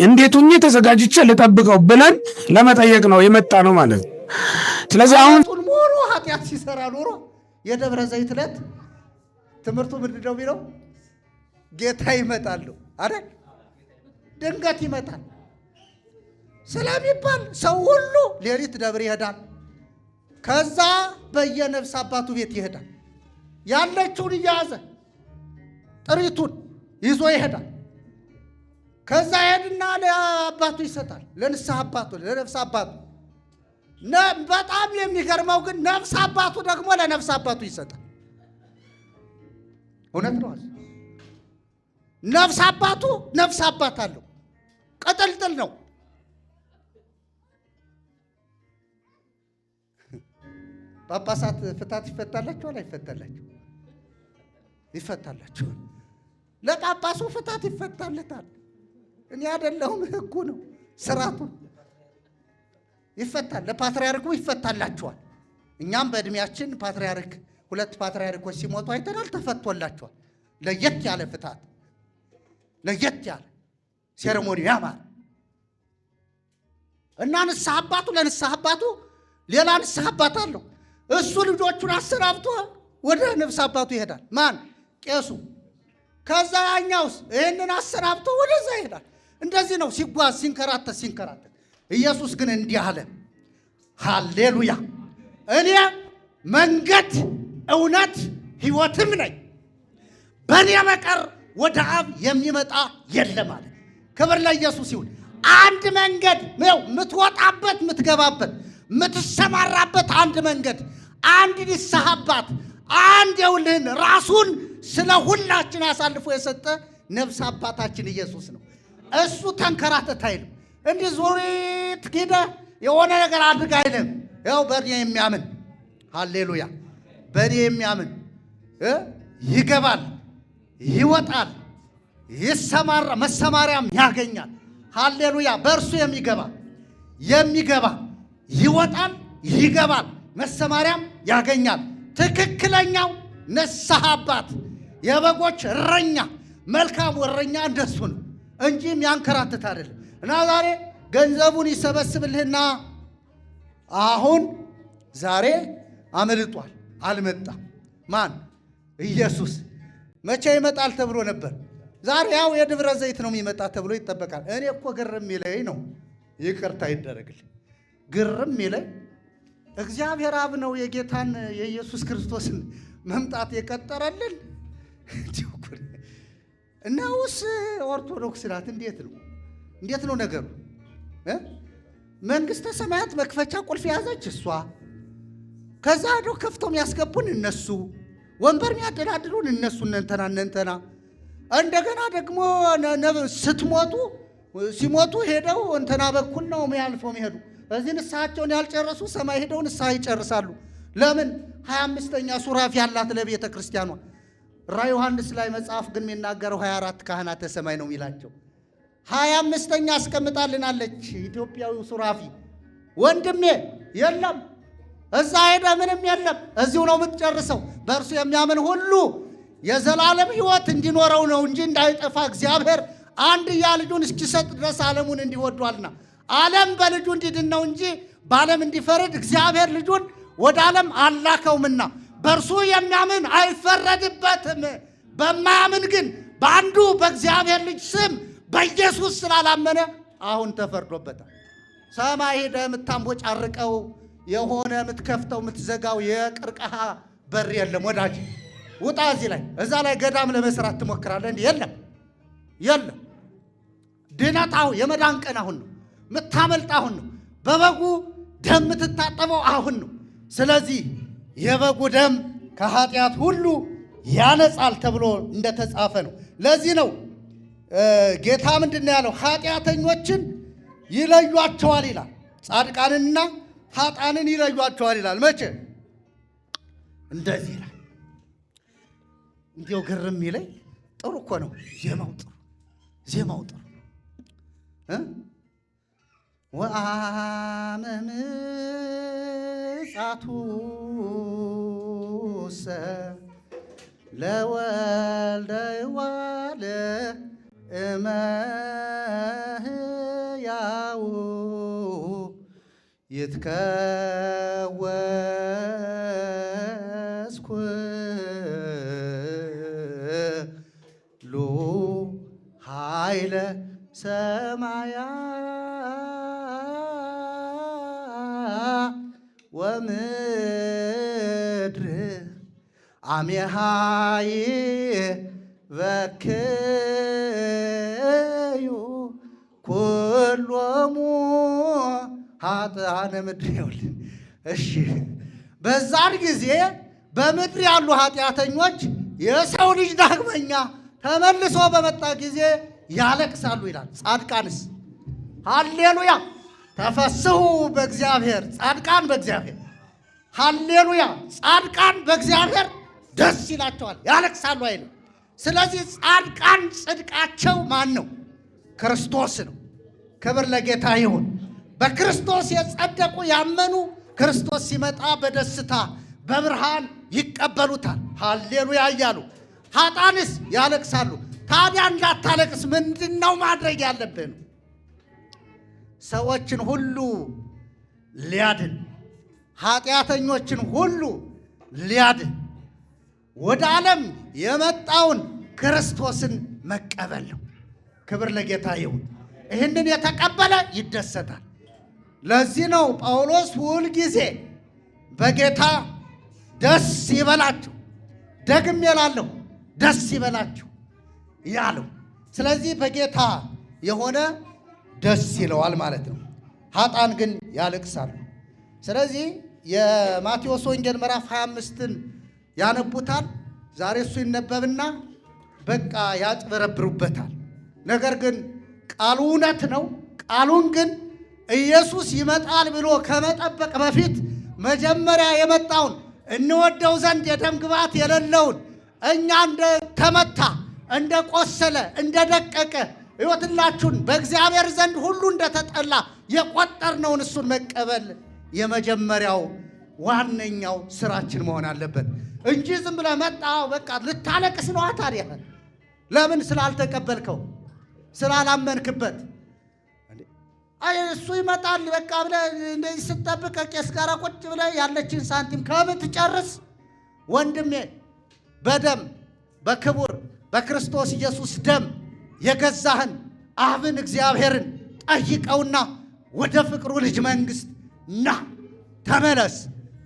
እንዴት ሆኜ ተዘጋጅቼ ልጠብቀው ብለን ለመጠየቅ ነው የመጣ ነው ማለት ነው። ስለዚህ አሁን ሞሮ ኃጢአት ሲሰራ ኖሮ የደብረ ዘይት ዕለት ትምህርቱ ምንድን ነው የሚለው? ጌታ ይመጣል አይደል? ድንገት ይመጣል ስለሚባል ሰው ሁሉ ሌሊት ደብር ይሄዳል። ከዛ በየነፍስ አባቱ ቤት ይሄዳል። ያለችውን እያያዘ ጥሪቱን ይዞ ይሄዳል። ከዛ ይሄድና ለአባቱ ይሰጣል፣ ለንስሐ አባቱ፣ ለነፍስ አባቱ። በጣም የሚገርመው ግን ነፍስ አባቱ ደግሞ ለነፍስ አባቱ ይሰጣል። እውነት ነው። ነፍስ አባቱ ነፍስ አባት አለው። ቅጥልጥል ነው። ጳጳሳት ፍታት ይፈታላቸዋል አይፈታላቸው? ይፈታላቸዋል። ለጳጳሱ ፍታት ይፈታለታል። እኔ አይደለሁም፣ ህጉ ነው፣ ስርዓቱ ይፈታል። ለፓትርያርኩ ይፈታላቸዋል። እኛም በእድሜያችን ፓትርያርክ 2 ፓትርያርኮች ሲሞቱ አይተናል፣ ተፈቶላቸዋል። ለየት ያለ ፍታት፣ ለየት ያለ ሴሬሞኒ ያማረ እና ንስሐ አባቱ ለንስሐ አባቱ ሌላ ንስሐ አባት አለው። እሱ ልጆቹን አሰናብቶ ወደ ነፍስ አባቱ ይሄዳል። ማን? ቄሱ። ከዛ ያኛውስ ይህንን አሰናብቶ ወደዛ ይሄዳል። እንደዚህ ነው ሲጓዝ ሲንከራተት። ኢየሱስ ግን እንዲህ አለ፣ ሃሌሉያ፣ እኔ መንገድ እውነት ሕይወትም ነኝ፣ በእኔ በቀር ወደ አብ የሚመጣ የለም አለ። ክብር ለኢየሱስ ይሁን። አንድ መንገድ ነው የምትወጣበት፣ የምትገባበት፣ የምትሰማራበት አንድ መንገድ፣ አንድ ንስሐ አባት፣ አንድ የውልህን ራሱን ስለ ሁላችን አሳልፎ የሰጠ ነፍስ አባታችን ኢየሱስ ነው። እሱ ተንከራተት አይልም። እንዲህ ዙሪት ሄደ የሆነ ነገር አድርግ አይልም። ያው በእኔ የሚያምን ሃሌሉያ፣ በእኔ የሚያምን ይገባል፣ ይወጣል፣ ይሰማራ፣ መሰማሪያም ያገኛል። ሃሌሉያ። በእርሱ የሚገባ ይወጣል፣ ይገባል፣ መሰማሪያም ያገኛል። ትክክለኛው ንስሐ አባት፣ የበጎች እረኛ፣ መልካም እረኛ እንደሱ ነው እንጂ የሚያንከራትት አይደለም። እና ዛሬ ገንዘቡን ይሰበስብልህና አሁን ዛሬ አመልጧል፣ አልመጣም። ማን? ኢየሱስ። መቼ ይመጣል ተብሎ ነበር? ዛሬ ያው የደብረ ዘይት ነው የሚመጣ ተብሎ ይጠበቃል። እኔ እኮ ግርም ይለኝ ነው፣ ይቅርታ ይደረግልኝ፣ ግርም ይለኝ እግዚአብሔር አብ ነው የጌታን የኢየሱስ ክርስቶስን መምጣት የቀጠረልን እናውስ ኦርቶዶክስ ናት? እንዴት ነው ነገሩ? መንግስተ ሰማያት መክፈቻ ቁልፍ ያዘች እሷ። ከዛ ሄዶ ከፍተው የሚያስገቡን እነሱ፣ ወንበር የሚያደላድሉን እነሱ፣ እነንተና እንደገና ደግሞ ስትሞቱ ሲሞቱ ሄደው እንትና በኩል ነው የሚያልፈው የሚሄዱ። እዚህ ንስሐቸውን ያልጨረሱ ሰማይ ሄደው ንስሐ ይጨርሳሉ። ለምን? 25ኛ ሱራፊ ያላት ለቤተ ክርስቲያኗ። ራዕየ ዮሐንስ ላይ መጽሐፍ ግን የሚናገረው 24 ካህናተ ሰማይ ነው የሚላቸው። 25ኛ አስቀምጣልናለች ኢትዮጵያዊው ሱራፊ። ወንድሜ የለም እዛ ሄደ ምንም የለም፣ እዚሁ ነው የምትጨርሰው። በእርሱ የሚያምን ሁሉ የዘላለም ሕይወት እንዲኖረው ነው እንጂ እንዳይጠፋ እግዚአብሔር አንድያ ልጁን እስኪሰጥ ድረስ ዓለሙን እንዲወዷልና። ዓለም በልጁ እንዲድን ነው እንጂ በዓለም እንዲፈርድ እግዚአብሔር ልጁን ወደ ዓለም አላከውምና። በእርሱ የሚያምን አይፈረድበትም። በማያምን ግን በአንዱ በእግዚአብሔር ልጅ ስም በኢየሱስ ስላላመነ አሁን ተፈርዶበታል። ሰማይ ሄደ የምታንቦጫርቀው የሆነ የምትከፍተው የምትዘጋው የቅርቀሃ በር የለም ወዳጅ። ውጣ እዚህ ላይ እዛ ላይ ገዳም ለመስራት ትሞክራለህ እንዴ? የለም የለም። ድነት አሁን የመዳን ቀን አሁን ነው። የምታመልጥ አሁን ነው። በበጉ ደም የምትታጠበው አሁን ነው። ስለዚህ የበጉ ደም ከኃጢአት ሁሉ ያነጻል ተብሎ እንደተጻፈ ነው። ለዚህ ነው ጌታ ምንድን ነው ያለው? ኃጢአተኞችን ይለዩአቸዋል ይላል። ጻድቃንንና ኃጥአንን ይለዩአቸዋል ይላል። መቼ? እንደዚህ ይላል። እንዲያው ግርም ይለኝ። ጥሩ እኮ ነው ዜማው፣ ጥሩ ዜማው ጥሩ ወአመ ምጽአቱሰ ለወልደ ይዋለ እመሕያው ይትከወስ ኩሉ ኃይለ ሰማያ ወምድር አሜሃ ይበክዩ ኩሎሙ ኃጥአነ ምድር ይውልን። እሺ በዛን ጊዜ በምድር ያሉ ኃጢአተኞች የሰው ልጅ ዳግመኛ ተመልሶ በመጣ ጊዜ ያለቅሳሉ ይላል። ጻድቃንስ ሃሌሉያ ተፈስሑ በእግዚአብሔር፣ ጻድቃን በእግዚአብሔር ሃሌሉያ፣ ጻድቃን በእግዚአብሔር ደስ ይላቸዋል፣ ያለቅሳሉ አይልም። ስለዚህ ጻድቃን ጽድቃቸው ማን ነው? ክርስቶስ ነው። ክብር ለጌታ ይሁን። በክርስቶስ የጸደቁ ያመኑ ክርስቶስ ሲመጣ በደስታ በብርሃን ይቀበሉታል፣ ሃሌሉያ እያሉ። ኃጥአንስ ያለቅሳሉ። ታዲያ እንዳታለቅስ ምንድነው ማድረግ ያለብን? ሰዎችን ሁሉ ሊያድን ኃጢአተኞችን ሁሉ ሊያድን ወደ ዓለም የመጣውን ክርስቶስን መቀበል ነው። ክብር ለጌታ ይሁን። ይህንን የተቀበለ ይደሰታል። ለዚህ ነው ጳውሎስ ሁል ጊዜ በጌታ ደስ ይበላችሁ፣ ደግሜ እላለሁ ደስ ይበላችሁ ያለው። ስለዚህ በጌታ የሆነ ደስ ይለዋል ማለት ነው። ኃጥአን ግን ያለቅሳሉ። ስለዚህ የማቴዎስ ወንጌል ምዕራፍ 25ን ያነቡታል። ዛሬ እሱ ይነበብና በቃ ያጭበረብሩበታል። ነገር ግን ቃሉ እውነት ነው። ቃሉን ግን ኢየሱስ ይመጣል ብሎ ከመጠበቅ በፊት መጀመሪያ የመጣውን እንወደው ዘንድ የደም ግባት የሌለውን እኛ እንደ ተመታ እንደ ቆሰለ እንደ ደቀቀ ሕይወትላችሁን በእግዚአብሔር ዘንድ ሁሉ እንደተጠላ የቆጠርነውን እሱን መቀበል የመጀመሪያው ዋነኛው ስራችን መሆን አለበት እንጂ ዝም ብለህ መጣው በቃ ልታለቅስ ነው። ታዲያ ለምን? ስላልተቀበልከው፣ ስላላመንክበት። አይ እሱ ይመጣል በቃ ብለህ እንደዚህ ስትጠብቅ ቄስ ጋር ቁጭ ብለህ ያለችን ሳንቲም ከምትጨርስ ወንድሜ በደም በክቡር በክርስቶስ ኢየሱስ ደም የገዛህን አብን እግዚአብሔርን ጠይቀውና ወደ ፍቅሩ ልጅ መንግሥት ና፣ ተመለስ፣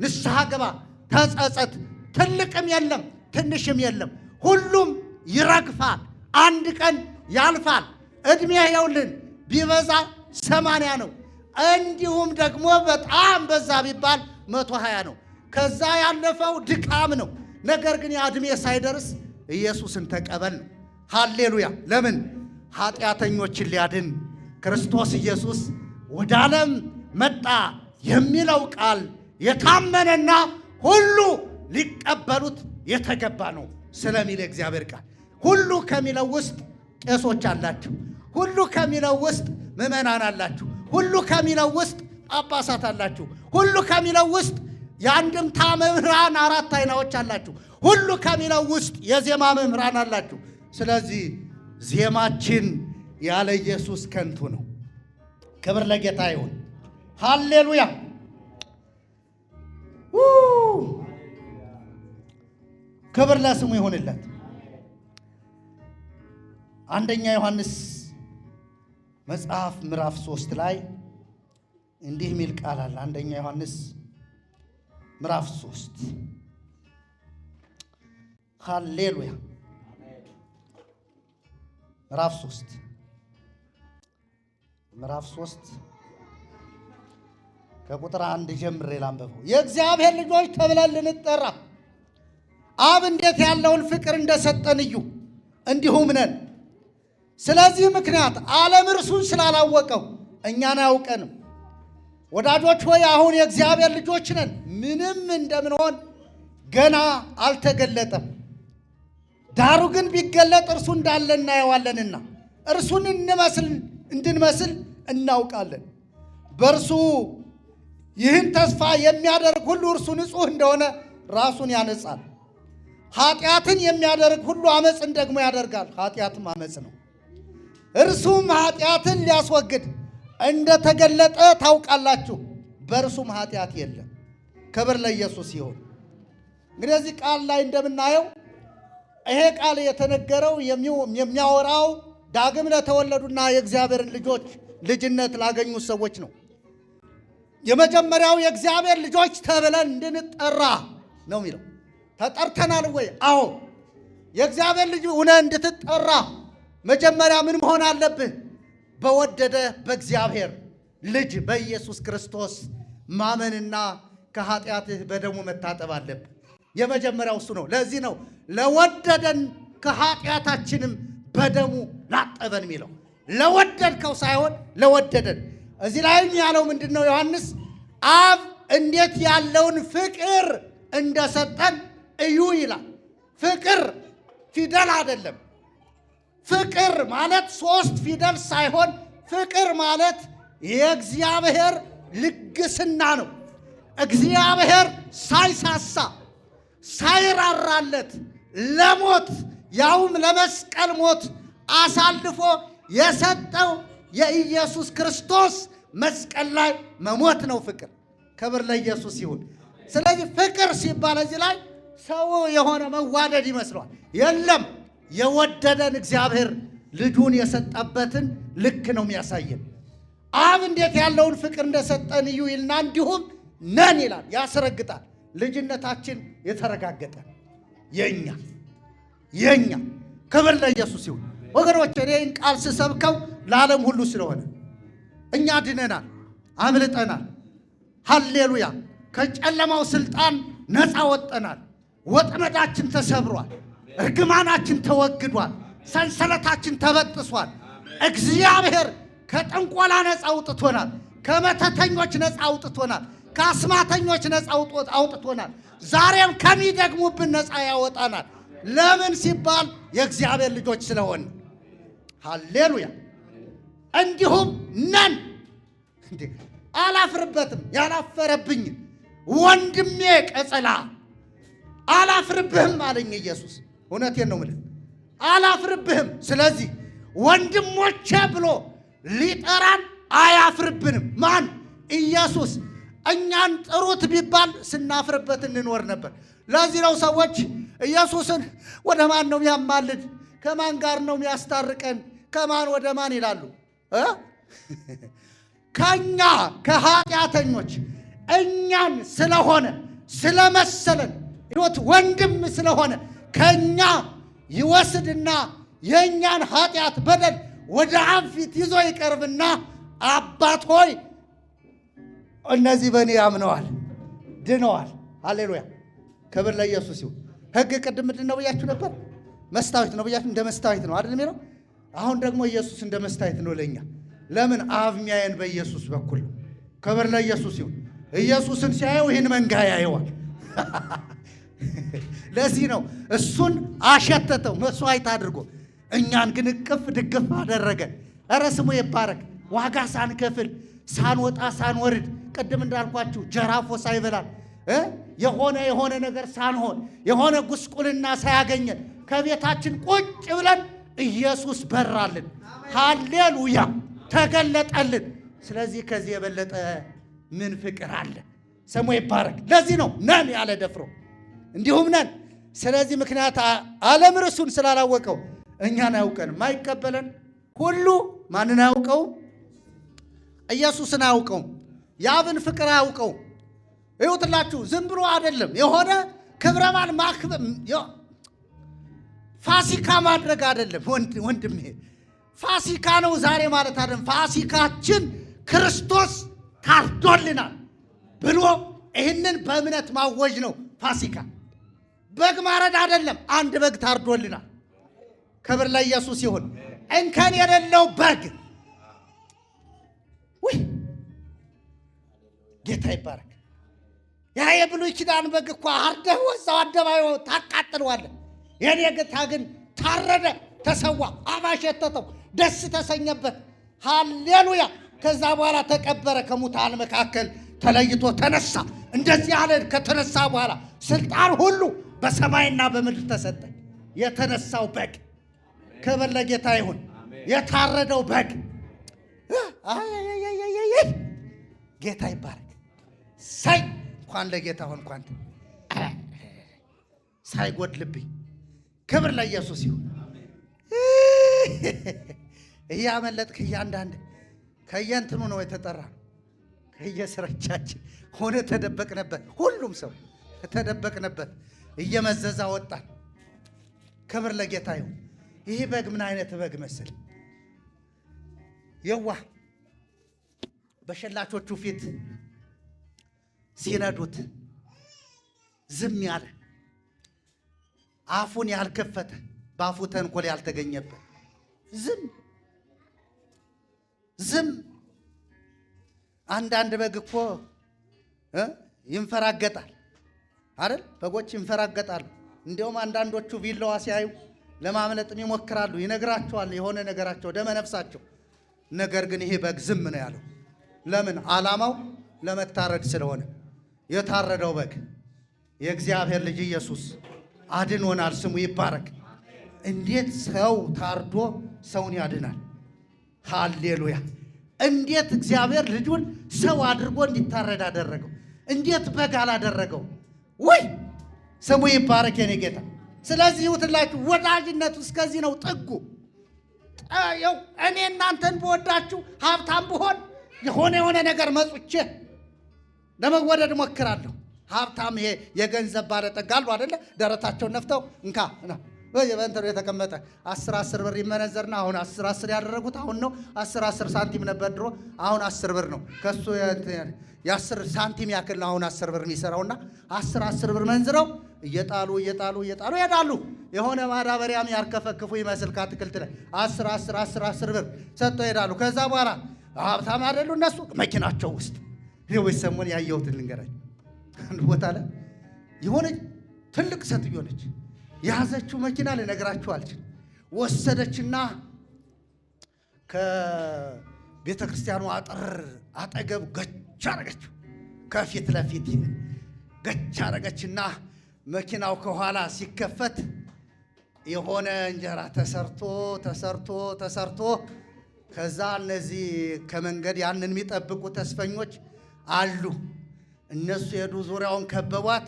ንስሐ ገባ፣ ተጸጸት። ትልቅም የለም ትንሽም የለም፣ ሁሉም ይረግፋል፣ አንድ ቀን ያልፋል። ዕድሜ ይኸውልን ቢበዛ 80 ነው። እንዲሁም ደግሞ በጣም በዛ ቢባል 120 ነው። ከዛ ያለፈው ድካም ነው። ነገር ግን ያ ዕድሜ ሳይደርስ ኢየሱስን ተቀበል ነው። ሃሌሉያ። ለምን? ኃጢአተኞችን ሊያድን ክርስቶስ ኢየሱስ ወደ ዓለም መጣ የሚለው ቃል የታመነና ሁሉ ሊቀበሉት የተገባ ነው ስለሚል እግዚአብሔር ቃል ሁሉ ከሚለው ውስጥ ቄሶች አላችሁ፣ ሁሉ ከሚለው ውስጥ ምዕመናን አላችሁ፣ ሁሉ ከሚለው ውስጥ ጳጳሳት አላችሁ፣ ሁሉ ከሚለው ውስጥ የአንድምታ መምህራን አራት አይናዎች አላችሁ፣ ሁሉ ከሚለው ውስጥ የዜማ መምህራን አላችሁ። ስለዚህ ዜማችን ያለ ኢየሱስ ከንቱ ነው። ክብር ለጌታ ይሁን። ሃሌሉያ። ክብር ለስሙ ይሁንለት። አንደኛ ዮሐንስ መጽሐፍ ምዕራፍ 3 ላይ እንዲህ የሚል ቃል አለ። አንደኛ ዮሐንስ ምዕራፍ 3 ሃሌሉያ። ምዕራፍ 3 ከቁጥር 1 ጀምሬ ላንብበው። የእግዚአብሔር ልጆች ተብለን ልንጠራ አብ እንዴት ያለውን ፍቅር እንደሰጠን እዩ፣ እንዲሁም ነን። ስለዚህ ምክንያት ዓለም እርሱን ስላላወቀው እኛን አያውቀንም። ወዳጆች ሆይ አሁን የእግዚአብሔር ልጆች ነን፣ ምንም እንደምንሆን ገና አልተገለጠም። ዳሩ ግን ቢገለጥ እርሱ እንዳለ እናየዋለንና እርሱን እንድንመስል እናውቃለን። በእርሱ ይህን ተስፋ የሚያደርግ ሁሉ እርሱ ንጹሕ እንደሆነ ራሱን ያነጻል። ኃጢአትን የሚያደርግ ሁሉ አመፅን ደግሞ ያደርጋል፣ ኃጢአትም አመፅ ነው። እርሱም ኃጢአትን ሊያስወግድ እንደተገለጠ ታውቃላችሁ፣ በእርሱም ኃጢአት የለም። ክብር ለኢየሱስ ይሁን። እንግዲህ እዚህ ቃል ላይ እንደምናየው ይሄ ቃል የተነገረው የሚያወራው ዳግም ለተወለዱና የእግዚአብሔርን ልጅነት ላገኙ ሰዎች ነው። የመጀመሪያው የእግዚአብሔር ልጆች ተብለን እንድንጠራ ነው የሚለው። ተጠርተናል ወይ? አዎ። የእግዚአብሔር ልጅ ሆነህ እንድትጠራ መጀመሪያ ምን መሆን አለብህ? በወደደ በእግዚአብሔር ልጅ በኢየሱስ ክርስቶስ ማመንና ከኃጢአትህ በደሙ መታጠብ አለብህ። የመጀመሪያው እሱ ነው። ለዚህ ነው ለወደደን ከኃጢአታችንም በደሙ ላጠበን የሚለው። ለወደድከው ሳይሆን ለወደደን። እዚህ ላይም ያለው ምንድን ነው? ዮሐንስ አብ እንዴት ያለውን ፍቅር እንደሰጠን እዩ ይላል። ፍቅር ፊደል አይደለም። ፍቅር ማለት 3 ፊደል ሳይሆን ፍቅር ማለት የእግዚአብሔር ልግስና ነው። እግዚአብሔር ሳይሳሳ ሳይራራለት ለሞት ያውም ለመስቀል ሞት አሳልፎ የሰጠው የኢየሱስ ክርስቶስ መስቀል ላይ መሞት ነው ፍቅር። ክብር ለኢየሱስ ይሁን። ስለዚህ ፍቅር ሲባል እዚህ ላይ ሰው የሆነ መዋደድ ይመስለዋል። የለም፣ የወደደን እግዚአብሔር ልጁን የሰጠበትን ልክ ነው የሚያሳየን። አብ እንዴት ያለውን ፍቅር እንደሰጠን እዩ ይልና እንዲሁም ነን ይላል፣ ያስረግጣል። ልጅነታችን የተረጋገጠ የኛ ክብር ለኢየሱስ ይሁን። ወገኖች እኔን ቃል ስሰብከው ለዓለም ሁሉ ስለሆነ እኛ ድነናል፣ አምልጠናል። ሃሌሉያ። ከጨለማው ስልጣን ነፃ ወጠናል። ወጥመዳችን ተሰብሯል። እርግማናችን ተወግዷል። ሰንሰለታችን ተበጥሷል። እግዚአብሔር ከጥንቆላ ነፃ አውጥቶናል። ከመተተኞች ነፃ አውጥቶናል። ከአስማተኞች ነፃ አውጥቶናል። ዛሬም ከሚደግሙብን ነፃ ያወጣናል። ለምን ሲባል የእግዚአብሔር ልጆች ስለሆን። ሃሌሉያ። እንዲሁም ነን። አላፍርበትም። ያላፈረብኝ ወንድሜ ቀጸላ አላፍርብህም አለኝ ኢየሱስ። እውነቴን ነው የምልህ፣ አላፍርብህም። ስለዚህ ወንድሞቼ ብሎ ሊጠራን አያፍርብንም። ማን? ኢየሱስ። እኛን ጥሩት ቢባል ስናፍርበት እንኖር ነበር። ለዚህ ነው ሰዎች ኢየሱስን ወደ ማን ነው የሚያማልድ? ከማን ጋር ነው የሚያስታርቀን? ከማን ወደ ማን ይላሉ? ከኛ ከኃጢአተኞች እኛን ስለሆነ ስለመሰለን ሕይወት ወንድም ስለሆነ ከኛ ይወስድና የእኛን ኃጢአት በደል ወደ አብ ፊት ይዞ ይቀርብና አባት ሆይ እነዚህ በእኔ ያምነዋል፣ ድነዋል። ሃሌሉያ። ክብር ለኢየሱስ ይሁን። ሕግ ቅድም ምንድን ነው ብያችሁ ነበር? መስታወት ነው ብያችሁ እንደ መስታወት ነው አይደል የሚለው። አሁን ደግሞ ኢየሱስ እንደ መስታወት ነው ለኛ። ለምን? አብ የሚያየን በኢየሱስ በኩል ነው። ክብር ለኢየሱስ ይሁን። ኢየሱስን ሲያየው ይህን መንጋ ያየዋል። ለዚህ ነው እሱን አሸተተው መስዋዕት አድርጎ እኛን ግን እቅፍ ድግፍ አደረገን። ኧረ ስሙ ይባረክ። ዋጋ ሳንከፍል ሳንወጣ ሳንወርድ ቅድም እንዳልኳችሁ ጀራፎ ሳይበላል የሆነ ነገር ሳንሆን የሆነ ጉስቁልና ሳያገኘን ከቤታችን ቁጭ ብለን ኢየሱስ በራልን። ሃሌሉያ ተገለጠልን። ስለዚህ ከዚህ የበለጠ ምን ፍቅር አለ? ስሙ ይባረክ። ለዚህ ነው ነን ያለ ደፍሮ እንዲሁም ነን። ስለዚህ ምክንያት ዓለም ርሱን ስላላወቀው እኛን አያውቀንም። ማይቀበለን ሁሉ ማንን አያውቀውም? ኢየሱስን አያውቀውም። የአብን ፍቅር አያውቀውም። ይሁትላችሁ ዝም ብሎ አይደለም የሆነ ክብረ በዓል ማክበር ፋሲካ ማድረግ አይደለም ወንድሜ። ፋሲካ ነው ዛሬ ማለት አይደለም። ፋሲካችን ክርስቶስ ታርዶልናል ብሎ ይህንን በእምነት ማወጅ ነው ፋሲካ። በግ ማረድ አይደለም፣ አንድ በግ ታርዶልናል። ክብር ለኢየሱስ ይሁን። እንከን የሌለው በግ። ውይ ጌታ ይባረክ። ያ የብሉይ ኪዳን በግ እኮ አርደህ ወዛው አደባባይ ታቃጥለዋለህ። የኔ ጌታ ግን ታረደ፣ ተሰዋ፣ አባሸተተው፣ ደስ ተሰኘበት። ሃሌሉያ። ከዛ በኋላ ተቀበረ፣ ከሙታን መካከል ተለይቶ ተነሳ። እንደዚህ ያለ ከተነሳ በኋላ ስልጣን ሁሉ በሰማይና በምድር ተሰጠ። የተነሳው በግ ክብር ለጌታ ይሁን። የታረደው በግ ጌታ ይባረክ። ሳይ እንኳን ለጌታ ሆን እንኳን ሳይጎድልብኝ ክብር ለኢየሱስ ይሁን። እያመለጥክ እያንዳንድ ከየእንትኑ ነው የተጠራ ከየስራቻችን ሆነ ተደበቅንበት። ሁሉም ሰው ተደበቅንበት፣ እየመዘዛ ወጣን። ክብር ለጌታ ይሁን። ይህ በግ ምን አይነት በግ መሰል? የዋህ በሸላቾቹ ፊት ሲነዱት ዝም ያለ አፉን ያልከፈተ በአፉ ተንኮል ያልተገኘበት ዝም። አንዳንድ በግ እኮ ይንፈራገጣል አይደል? በጎች ይንፈራገጣሉ። እንዲያውም አንዳንዶቹ ቢላዋ ሲያዩ ለማምለጥም ይሞክራሉ፣ ይነግራቸዋል የሆነ ነገራቸው ደመ ነፍሳቸው። ነገር ግን ይሄ በግ ዝም ነው ያለው። ለምን? ዓላማው ለመታረድ ስለሆነ። የታረደው በግ የእግዚአብሔር ልጅ ኢየሱስ አድኖናል። ስሙ ይባረክ። እንዴት ሰው ታርዶ ሰውን ያድናል? ሃሌሉያ። እንዴት እግዚአብሔር ልጁን ሰው አድርጎ እንዲታረድ አደረገው? እንዴት በግ አላደረገው? ወይ ስሙ ይባረክ የኔ ጌታ። ስለዚህ ይውትላችሁ ወዳጅነቱ እስከዚህ ነው ጥጉ። እኔ እናንተን በወዳችሁ ሀብታም ብሆን የሆነ ነገር መጹቼ ለመወደድ ሞክራለሁ። ሀብታም ይሄ የገንዘብ ባለጠጋ አሉ አይደለ? ደረታቸውን ነፍተው እንካ በእንትኑ የተቀመጠ 10 ብር ይመነዘርና አሁን 10 ያደረጉት አሁን ነው። 10 ሳንቲም ነበር ድሮ፣ አሁን 10 ብር ነው። ከሱ የ10 ሳንቲም ያክል ነው አሁን 10 ብር የሚሰራውና 10 ብር መንዝረው እየጣሉ ይሄዳሉ። የሆነ ማዳበሪያም ያርከፈክፉ ይመስል ከአትክልት ላይ 10 ብር ሰጥተው ይሄዳሉ። ከዛ በኋላ ሀብታም አይደሉ እነሱ። መኪናቸው ውስጥ ይኸው ሰሞን ያየሁትን ልንገራችሁ። አንድ ቦታ ላይ የሆነ ትልቅ ሴትዮ ነች። የያዘችው መኪና ልነግራችሁ አልችል። ወሰደችና ከቤተ ክርስቲያኑ አጠገብ ገች አረገችው። ከፊት ለፊት ገች አረገችና መኪናው ከኋላ ሲከፈት የሆነ እንጀራ ተሰርቶ ከዛ እነዚህ ከመንገድ ያንን የሚጠብቁ ተስፈኞች አሉ። እነሱ ሄዱ፣ ዙሪያውን ከበቧት።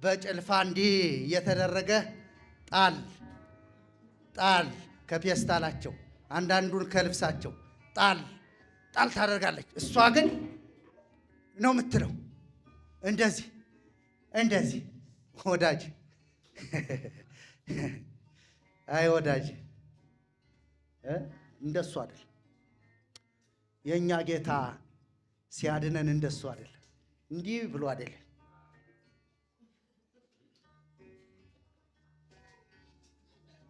በጭልፋ እንዲህ እየተደረገ ጣል ከፔስታላቸው አንዳንዱን ከልብሳቸው ጣል ታደርጋለች። እሷ ግን ነው የምትለው እንደዚህ ወዳጅ አይ ወዳጅ እንደሱ አይደል። የኛ ጌታ ሲያድነን እንደሱ አይደል። እንዲህ ብሎ አይደል።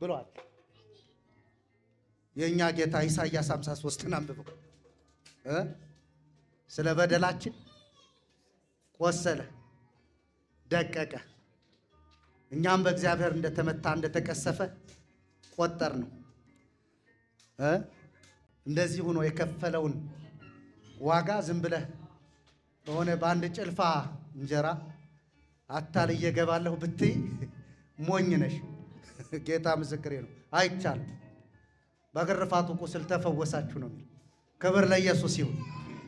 ብሏል። የእኛ ጌታ ኢሳይያስ 53ን አንብበው። ስለ በደላችን ቆሰለ፣ ደቀቀ፣ እኛም በእግዚአብሔር እንደተመታ እንደተቀሰፈ ቆጠር ነው። እንደዚህ ሆኖ የከፈለውን ዋጋ ዝም ብለህ በሆነ በአንድ ጭልፋ እንጀራ አታልዬ እገባለሁ ብትይ ሞኝ ነሽ። ጌታ ምስክሬ ነው፣ አይቻልም። በግርፋቱ ቁስል ተፈወሳችሁ ነው የሚለው። ክብር ለኢየሱስ ይሁን።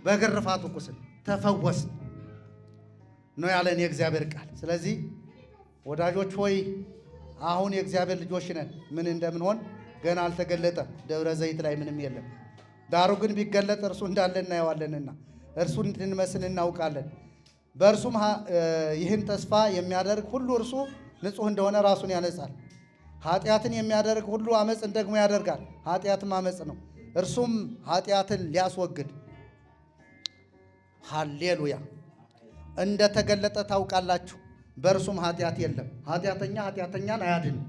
በግርፋቱ ቁስል ተፈወስ ነው ያለን የእግዚአብሔር ቃል። ስለዚህ ወዳጆች ሆይ አሁን የእግዚአብሔር ልጆች ነን። ምን እንደምንሆን ገና አልተገለጠም። ደብረ ዘይት ላይ ምንም የለም። ዳሩ ግን ቢገለጥ እርሱ እንዳለ እናየዋለንና እርሱን እንድንመስል እናውቃለን። በእርሱም ይህን ተስፋ የሚያደርግ ሁሉ እርሱ ንጹሕ እንደሆነ ራሱን ያነጻል። ኃጢአትን የሚያደርግ ሁሉ አመፅን ደግሞ ያደርጋል። ኃጢአትም አመፅ ነው፣ እርሱም ኃጢአትን ሊያስወግድ ሃሌሉያ እንደተገለጠ ታውቃላችሁ። በእርሱም ኃጢአት የለም። ኃጢአተኛ ኃጢአተኛን አያድንም።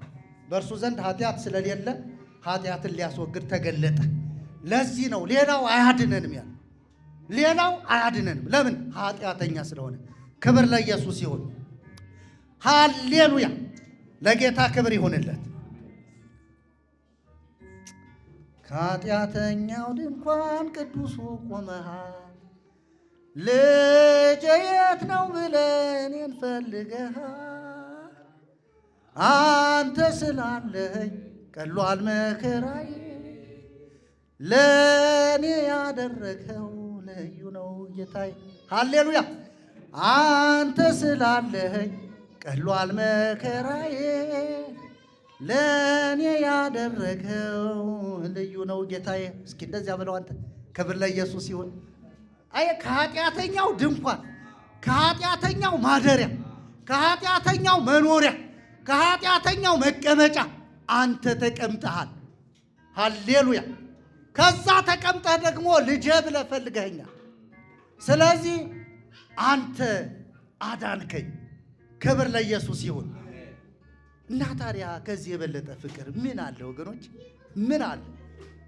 በእርሱ ዘንድ ኃጢአት ስለሌለ ኃጢአትን ሊያስወግድ ተገለጠ። ለዚህ ነው ሌላው አያድነንም ያለ። ሌላው አያድነንም። ለምን? ኃጢአተኛ ስለሆነ። ክብር ለኢየሱስ ይሁን። ሃሌሉያ ለጌታ ክብር ይሁንለት። ከኃጢአተኛው ድንኳን ቅዱሱ ቆመሃል። ልጄ የት ነው ብለህ እኔን ፈልገሃል። አንተ ስላለኸኝ ቀሏል መከራዬ። ለእኔ ያደረግኸው ልዩ ነው ጌታዬ። ሃሌሉያ አንተ ስላለኸኝ ቀሏል መከራዬ። ለእኔ ያደረግኸው ልዩ ነው ጌታዬ። እስኪ እንደዚያ ብለው አንተ። ክብር ለኢየሱስ ይሁን። አይ ከኃጢአተኛው ድንኳን፣ ከኃጢአተኛው ማደሪያ፣ ከኃጢአተኛው መኖሪያ፣ ከኃጢአተኛው መቀመጫ አንተ ተቀምጠሃል። ሃሌሉያ ከዛ ተቀምጠህ ደግሞ ልጄ ብለህ ፈልገኸኛል። ስለዚህ አንተ አዳንከኝ። ክብር ለኢየሱስ ይሁን። እና ታዲያ ከዚህ የበለጠ ፍቅር ምን አለ ወገኖች? ምን አለ?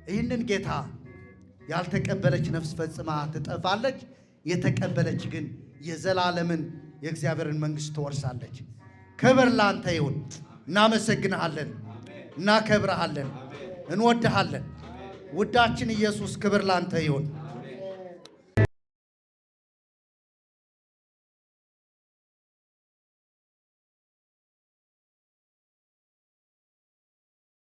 ይህንን ጌታ ያልተቀበለች ነፍስ ፈጽማ ትጠፋለች፣ የተቀበለች ግን የዘላለምን የእግዚአብሔርን መንግሥት ትወርሳለች። ክብር ላንተ ይሁን። እናመሰግንሃለን፣ እናከብረሃለን፣ እንወድሃለን። ውዳችን ኢየሱስ ክብር ላንተ ይሁን።